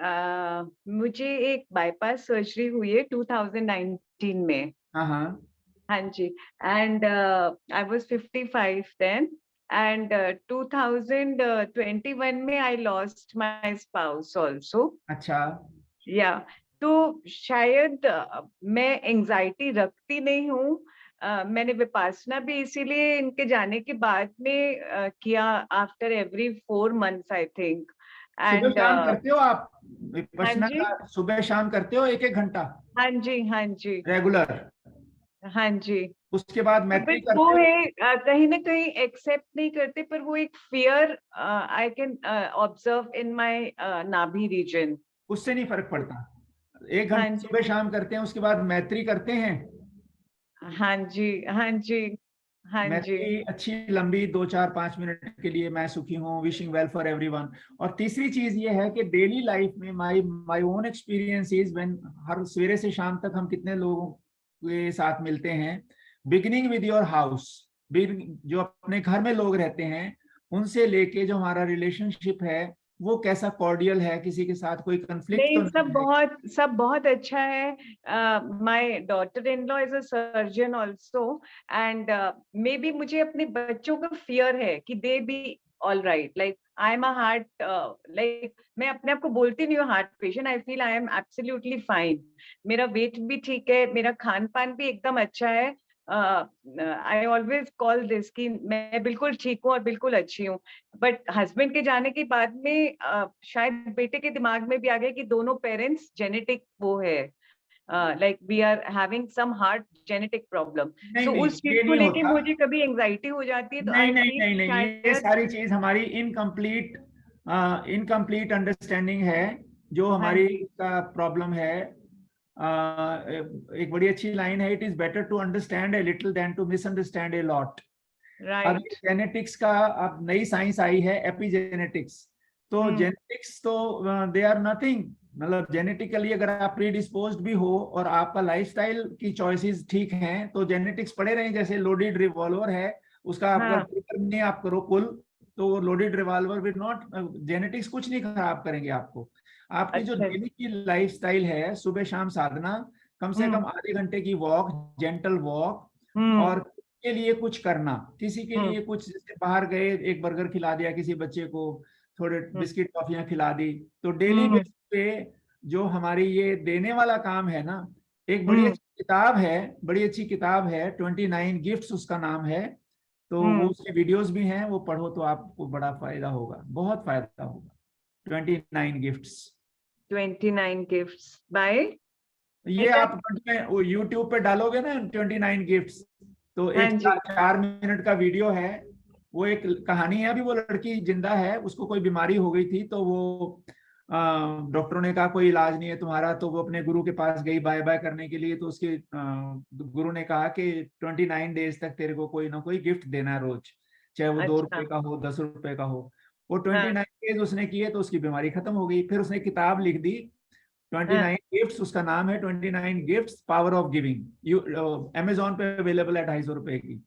मुझे एक बाईपास सर्जरी हुई है 2019 में। हाँ हाँ। हाँ जी। And I was 55 then, and 2021 में I lost my spouse also. अच्छा, या तो शायद मैं एंजाइटी रखती नहीं हूँ। मैंने विपासना भी इसीलिए इनके जाने के बाद में किया, after every 4 months I think. सुबह एंड शाम करते हो आप हाँ विपश्यना जी, का? सुबह शाम करते हो 1-1 घंटा हाँ जी, हाँ जी, रेगुलर? हाँ जी। उसके बाद तो मैत्री बट वो करते हो? है कहीं ना कहीं एक्सेप्ट नहीं करते, पर वो एक fear I can observe in my नाभि रीजन। उससे नहीं फर्क पड़ता। 1 हाँ घंटा जी, सुबह शाम करते हैं, उसके बाद मैत्री करते हैं। हाँ जी, हाँ जी, हाँ जी। मैत्री अच्छी लंबी 2-4-5 मिनट के लिए, मैं सुखी हूँ, विशिंग वेल फॉर एवरीवन। और तीसरी चीज ये है कि डेली लाइफ में my own experience is when हर सवेरे से शाम तक हम कितने लोगों के साथ मिलते हैं, बिगिनिंग विद योर हाउस, जो अपने घर में लोग रहते हैं उनसे लेके जो हमारा रिलेशनशिप है वो कैसा कॉर्डियल है, किसी के साथ कोई कंफ्लिक्ट नहीं, तो नहीं है। सब बहुत अच्छा है। My daughter in law is a surgeon also, and may be मुझे अपने बच्चों का फियर है कि दे be all right. Like I am a heart, like मैं अपने आप को बोलती नहीं हूँ heart patient, I feel I am absolutely fine. मेरा वेट भी ठीक है, मेरा खान पान भी एकदम अच्छा है। आई ऑलवेज कॉल दिस कि मैं बिल्कुल ठीक हूँ और बिल्कुल अच्छी हूँ। बट हस्बैंड के जाने के बाद में शायद बेटे के दिमाग में भी आ गया कि दोनों पेरेंट्स जेनेटिक वो है, like we are having some heart genetic problem. नहीं सो नहीं, उस चीज ये को नहीं लेके होता। मुझे कभी एंजाइटी हो जाती है, तो नहीं आई नहीं फील नहीं नहीं, ये शायद। सारी चीज हमारी इनकम्प्लीट अंडरस्टैंडिंग है जो हाँ हमारी जी, का प्रॉब्लम है। एक बड़ी अच्छी लाइन है, it is better to understand a little than to misunderstand a lot. अब राइट। जेनेटिक्स का अब नई साइंस आई है, एपिजेनेटिक्स। तो जेनेटिक्स तो दे आर नथिंग, मतलब जेनेटिकली अगर आप प्रीडिस्पोज्ड भी हो और आपका लाइफस्टाइल की चॉइसेस ठीक हैं तो जेनेटिक्स पड़े रहें। जैसे लोडेड रिवॉल्वर है, उसका हाँ, अगर आप करो पुल, तो loaded revolver will not, genetics कुछ नहीं खराब करेंगे आपको। आपकी जो अच्छा। डेली की लाइफस्टाइल है, सुबह शाम साधना, कम से कम आधे घंटे की वॉक, जेंटल वॉक, और के लिए कुछ करना, किसी के लिए कुछ, जैसे बाहर गए एक बर्गर खिला दिया किसी बच्चे को, थोड़े बिस्किट टॉफियां खिला दी, तो डेली बेसिस पे जो हमारी ये देने वाला काम है ना। एक बड़ी अच्छी किताब है, बड़ी अच्छी किताब है, 29 गिफ्ट्स उसका नाम है। तो वो उसके वीडियोस भी हैं, वो पढ़ो तो आपको बड़ा फायदा होगा, बहुत फायदा होगा। 29 गिफ्ट्स, 29 गिफ्ट्स बाय। ये आप यूट्यूब पे डालोगे ना 29 गिफ्ट्स, तो हाँ एक जी, 4 मिनट का वीडियो है। वो एक कहानी है, अभी वो लड़की जिंदा है, उसको कोई बीमारी हो गई थी, तो वो डॉक्टरों ने कहा कोई इलाज नहीं है तुम्हारा, तो वो अपने गुरु के पास गई बाय बाय करने के लिए। तो उसके गुरु ने कहा कि 29 डेज तक तेरे को कोई ना कोई गिफ्ट देना है रोज, चाहे वो अच्छा, 2 रुपए का हो, 10 रुपए का हो। वो हाँ, 29 डेज उसने किए तो उसकी बीमारी खत्म हो गई। फिर उसने किताब लिख दी, 29 गिफ्ट्स, उसका नाम है 29 gifts power of giving. You Amazon पे अवेलेबल है 250 रुपए की।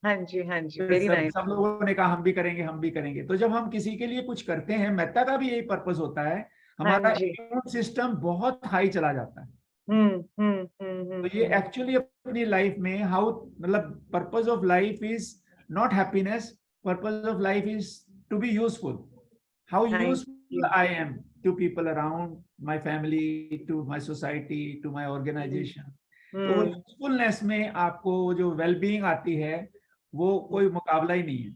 हाँ जी, हाँ जी, फिर वेरी सब नाइस। सब लोगों ने कहा हम भी करेंगे, हम भी करेंगे। तो जब हम किसी के लिए कुछ करते हैं, मेहता का भी यही पर्पस होता है, हाँ हमारा जी, इम्यून सिस्टम बहुत हाई चला जाता है। तो ये हम्म। एक्चुअली अपनी लाइफ में हाउ, मतलब purpose of life is not happiness, purpose of life is to be useful. How thank useful you. I am to people around my family, to my society, to my organisation. तो वो हम्म, usefulness में आपको जो wellbeing आती है, वो कोई मुकाबला ही नहीं है।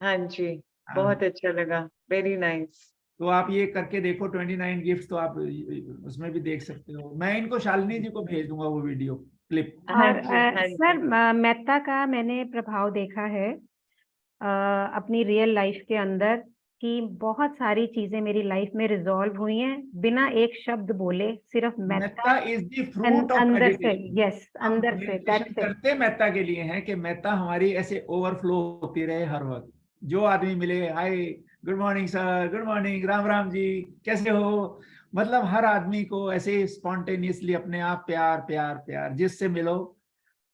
हाँ जी, हाँ, बहुत अच्छा लगा, वेरी नाइस। तो आप ये करके देखो 29 गिफ्ट, तो आप उसमें भी देख सकते हो। मैं इनको शालिनी जी को भेज दूंगा वो वीडियो क्लिप। हाँ और जी, हाँ सर, जी, मेहता का मैंने प्रभाव देखा है अपनी रियल लाइफ के अंदर, कि बहुत सारी चीजें मेरी लाइफ में रिजॉल्व हुई हैं बिना एक शब्द बोले, सिर्फ Mehta Mehta is the fruit of अंदर से। मेडिटेशन। यस, हम अंदर से, मेडिटेशन दैट्स इट। करते मेहता के लिए हैं कि मेहता हमारी ऐसे ओवरफ्लो होती रहे हर वक्त। जो आदमी मिले, hi, good morning sir, good morning, Ram Ram ji, कैसे हो। मतलब हर आदमी को ऐसे स्पॉन्टेनियसली अपने आप प्यार प्यार प्यार, जिससे मिलो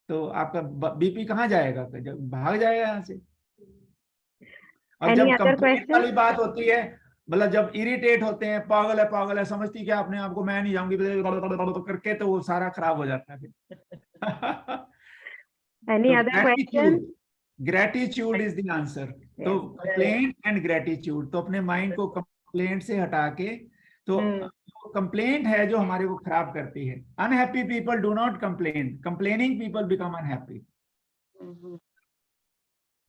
तो आपका बीपी कहाँ जाएगा, जब भाग जाएगा यहाँ से। और Any जब other कंप्लेंट question? वाली बात होती है, मतलब जब इरिटेट होते हैं, पागल है समझती क्या अपने आप को, मैं नहीं जाऊंगी करके, तो वो सारा खराब हो जाता है फिर। Any other question? Gratitude is the answer. तो कंप्लेंट एंड ग्रेटिट्यूड, तो अपने माइंड को कंप्लेंट से हटा के, तो कंप्लेंट है जो हमारे को खराब करती है। Unhappy people do not complain, complaining people become unhappy.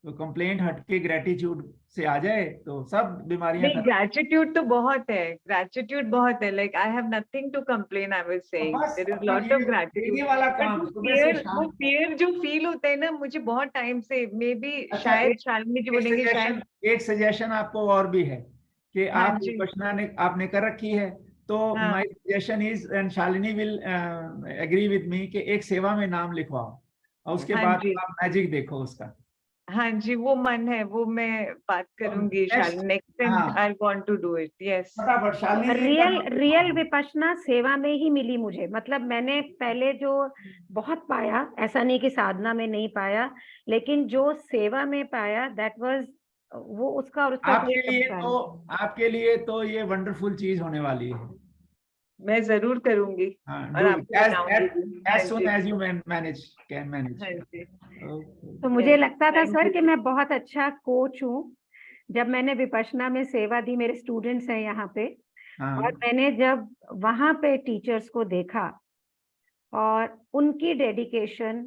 तो कंप्लेंट हटके ग्रेटिट्यूड से आ जाए तो सब बीमारियां नहीं, ग्रेटिट्यूड तो बहुत है, ग्रेटिट्यूड बहुत है, like I have nothing to complain, I was saying बस देयर इज अपना लॉट ऑफ ये ग्रेटिट्यूड। वाला बट काम वो सुबह से फियर, शाम। वो फियर जो फील होता है ना, मुझे बहुत टाइम से, मे बी अच्छा, शायद शालिनी जी बोलेंगे शायद। एक सजेशन आपको और भी है कि हाँ आप जी। विपश्यना ने आपने कर रखी है, तो हाँ my suggestion is, and Shalini will agree with me, कि एक सेवा में नाम लिखवाओ और उसके हाँ बाद जी। आप मैजिक देखो उसका। हाँ जी, वो मन है, वो मैं बात करूंगी शालिनी, नेक्स्ट टाइम हाँ, I want to do it. Yes, फटाफट शालिनी जी का रियल नाम रियल लिखवाओ। विपश्यना सेवा में ही मिली मुझे। मतलब मैंने पहले जो बहुत पाया, ऐसा नहीं कि साधना में नहीं पाया, लेकिन जो सेवा में पाया, दैट वाज, वो उसका और उसका कोई कंपैरिजन नहीं। आपके लिए तो ये वंडरफुल चीज होने वाली है। मैं जरूर करूंगी हाँ, और डू आपको बताऊंगी भी। हाँ as soon ji. as you can manage। हाँ जी। Okay। तो मुझे Yes, लगता था thank सर you. कि मैं बहुत अच्छा कोच हूँ। जब मैंने विपश्यना में सेवा दी, मेरे स्टूडेंट्स हैं यहाँ पे, हाँ, और मैंने जब वहां पे टीचर्स को देखा और उनकी डेडिकेशन,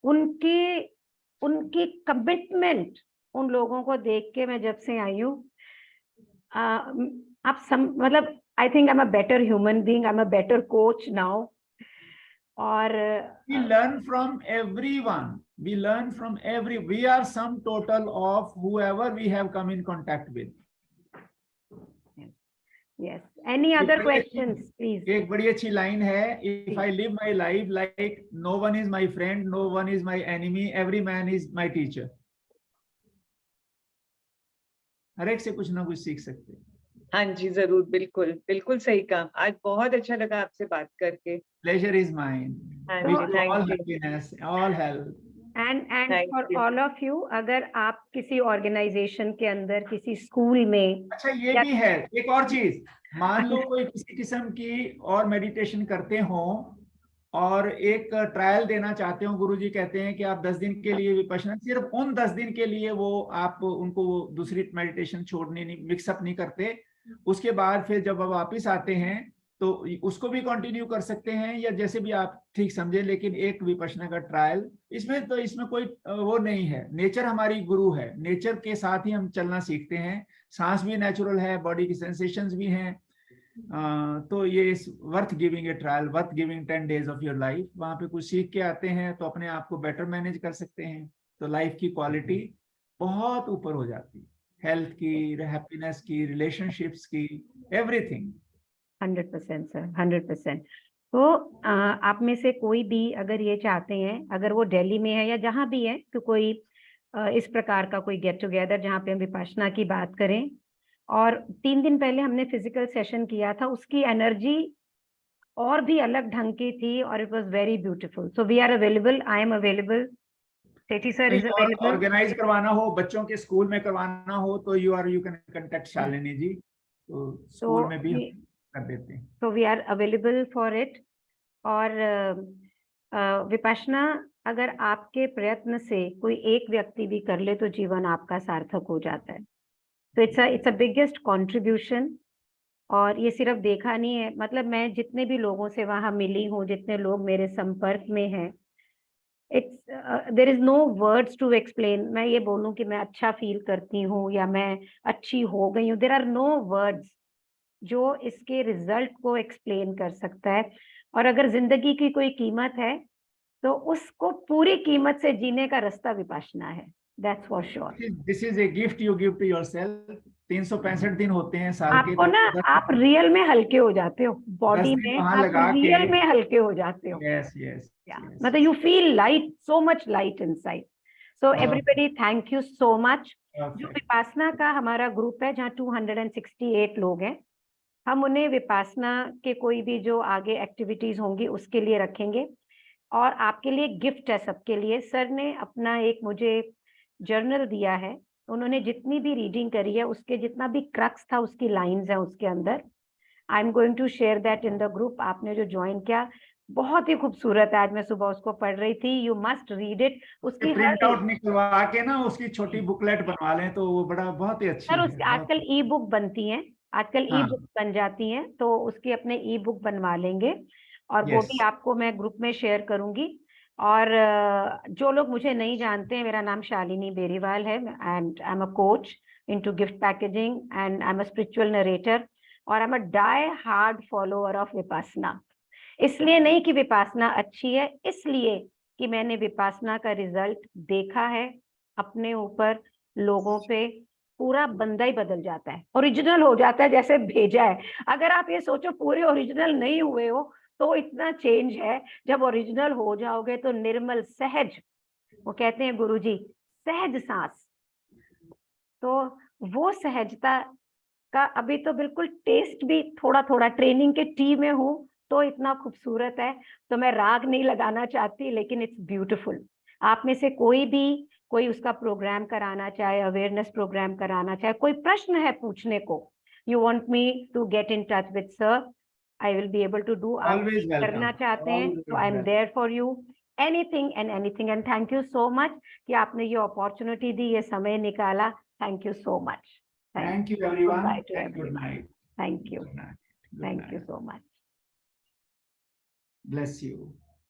उनकी उनकी कमिटमेंट, उन लोगों को देख के मैं जब से आई हूँ, मतलब आई think I am a better human being, I am a better coach now. और we learn from everyone, we are sum total of whoever we have come in contact with। yes, any other questions please? एक बड़ी अच्छी line है, if I live my life like no one is my friend, no one is my enemy, every man is my teacher। हर एक से कुछ ना कुछ सीख सकते हैं। हाँ जी, जरूर, बिल्कुल बिल्कुल सही कहा। आज बहुत अच्छा लगा आपसे बात करके। Pleasure is mine। हाँ Wish जी, you thank all you. happiness, all health। And Thank for you. All of you, अगर आप किसी ऑर्गेनाइजेशन के अंदर, किसी स्कूल में, अच्छा, ये भी है एक और चीज, मान लो कोई किसी किस्म की और मेडिटेशन करते हो और एक ट्रायल देना चाहते हो, गुरुजी कहते हैं कि आप 10 दिन के लिए विपश्यना, सिर्फ उन 10 दिन के लिए वो आप उनको दूसरी मेडिटेशन छोड़ने नहीं, मिक्सअप नहीं करते, उसके बाद फिर जब वो वापिस आते हैं तो उसको भी कंटिन्यू कर सकते हैं, या जैसे भी आप ठीक समझे, लेकिन एक विपश्यना का ट्रायल, इसमें कोई वो नहीं है। नेचर हमारी गुरु है, नेचर के साथ ही हम चलना सीखते हैं, सांस भी नेचुरल है, बॉडी की सेंसेशंस भी हैं। तो ये worth giving a trial, worth giving 10 days of your life. वहां पे कुछ सीख के आते हैं तो अपने आप को बेटर मैनेज कर सकते हैं, तो लाइफ की क्वालिटी बहुत ऊपर हो जाती है, हेल्थ की, हैप्पीनेस की, रिलेशनशिप्स की, एवरीथिंग। 100% सर, 100%। तो आप में से कोई भी अगर ये चाहते हैं, अगर वो दिल्ली में है या जहां भी है, तो कोई इस प्रकार का कोई गेट टुगेदर जहाँ पे हम विपश्यना की बात करें, और 3 दिन पहले हमने फिजिकल सेशन किया था, उसकी एनर्जी और भी अलग ढंग की थी, और it was very beautiful. So we are available, I am available, Sethi sir is available. Organise करवाना हो, बच्चों के स्कूल में करवाना हो, तो you can contact Shalini ji, तो स्कूल में भी कर देते हैं। तो we are available for it. और विपश्यना अगर आपके प्रयत्न से कोई एक व्यक्ति भी कर ले तो जीवन आपका सार्थक हो जाता है। तो इट्स अ बिगेस्ट कंट्रीब्यूशन। और ये सिर्फ देखा नहीं है, मतलब मैं जितने भी लोगों से वहां मिली हूँ, जितने लोग मेरे संपर्क में हैं, it's there is no words to explain. मैं ये बोलूं कि मैं अच्छा फील करती हूँ या मैं अच्छी हो गई हूँ, देयर आर नो वर्ड्स जो इसके रिजल्ट को एक्सप्लेन कर सकता है। और अगर जिंदगी की कोई कीमत है तो उसको पूरी कीमत से जीने का रास्ता विपश्यना है, that's for sure. This is a gift you give to yourself. 365 दिन होते हैं साल के, आपको ना, आप रियल में हल्के हो जाते हो, बॉडी दिन में वहां आप लगा के- रियल में हल्के हो जाते हो। यस यस, मतलब you feel light, so much light inside. So Okay. Everybody thank you so much. जो Perfect. विपासना का हमारा ग्रुप है जहाँ 268 लोग हैं, हम उन्हें विपासना के कोई भी जो आगे एक्टिविटीज होंगी उसके लिए रखेंगे। और आपके लिए गिफ्ट है सबके लिए। सर ने अपना एक मुझे जर्नल दिया है, उन्होंने जितनी भी रीडिंग करी है उसके जितना भी क्रक्स था उसकी लाइंस है उसके अंदर। I am going to share that in the group. आपने जो ज्वाइन किया बहुत ही खूबसूरत है, आज मैं सुबह उसको पढ़ रही थी। You must read it. उसकी प्रिंट आउट निकलवा के ना उसकी छोटी बुकलेट बनवा लें तो वो बड़ा बहुत ही अच्छी सर है। उसके आजकल ई बुक बनती हैं, आजकल ई हाँ। बुक बन जाती हैं, तो उसकी अपने ई बुक बनवा लेंगे और वो भी Yes. आपको मैं ग्रुप में शेयर करूंगी। और जो लोग मुझे नहीं जानते हैं, मेरा नाम शालिनी बेरीवाल है and I am a coach into gift packaging and I am a spiritual narrator और I am a die hard follower of Vipassana. इसलिए नहीं कि विपासना अच्छी है, इसलिए कि मैंने विपासना का रिजल्ट देखा है अपने ऊपर, लोगों पे। पूरा बंदा ही बदल जाता है, ओरिजिनल हो जाता है जैसे भेजा है। अगर आप ये सोचो पूरे ओरिजिनल नहीं हुए हो तो इतना चेंज है, जब ओरिजिनल हो जाओगे तो निर्मल सहज, वो कहते हैं गुरुजी सहज सांस, तो वो सहजता का अभी तो बिल्कुल टेस्ट भी थोड़ा थोड़ा ट्रेनिंग के टी में हूँ तो इतना खूबसूरत है। तो मैं राग नहीं लगाना चाहती, लेकिन इट्स ब्यूटीफुल। आप में से कोई उसका प्रोग्राम कराना चाहे, अवेयरनेस प्रोग्राम कराना चाहे, कोई प्रश्न है पूछने को, you want me to get in touch with sir, I will be able to do. आप Always welcome. करना चाहते हैं तो I am Always there for you, anything and thank you so much कि आपने ये अपॉर्चुनिटी दी, ये समय निकाला। Thank you so much. Thank you everyone. Goodbye to And good everyone. night. Thank you. Good night. Good Thank you night. so much. Bless you.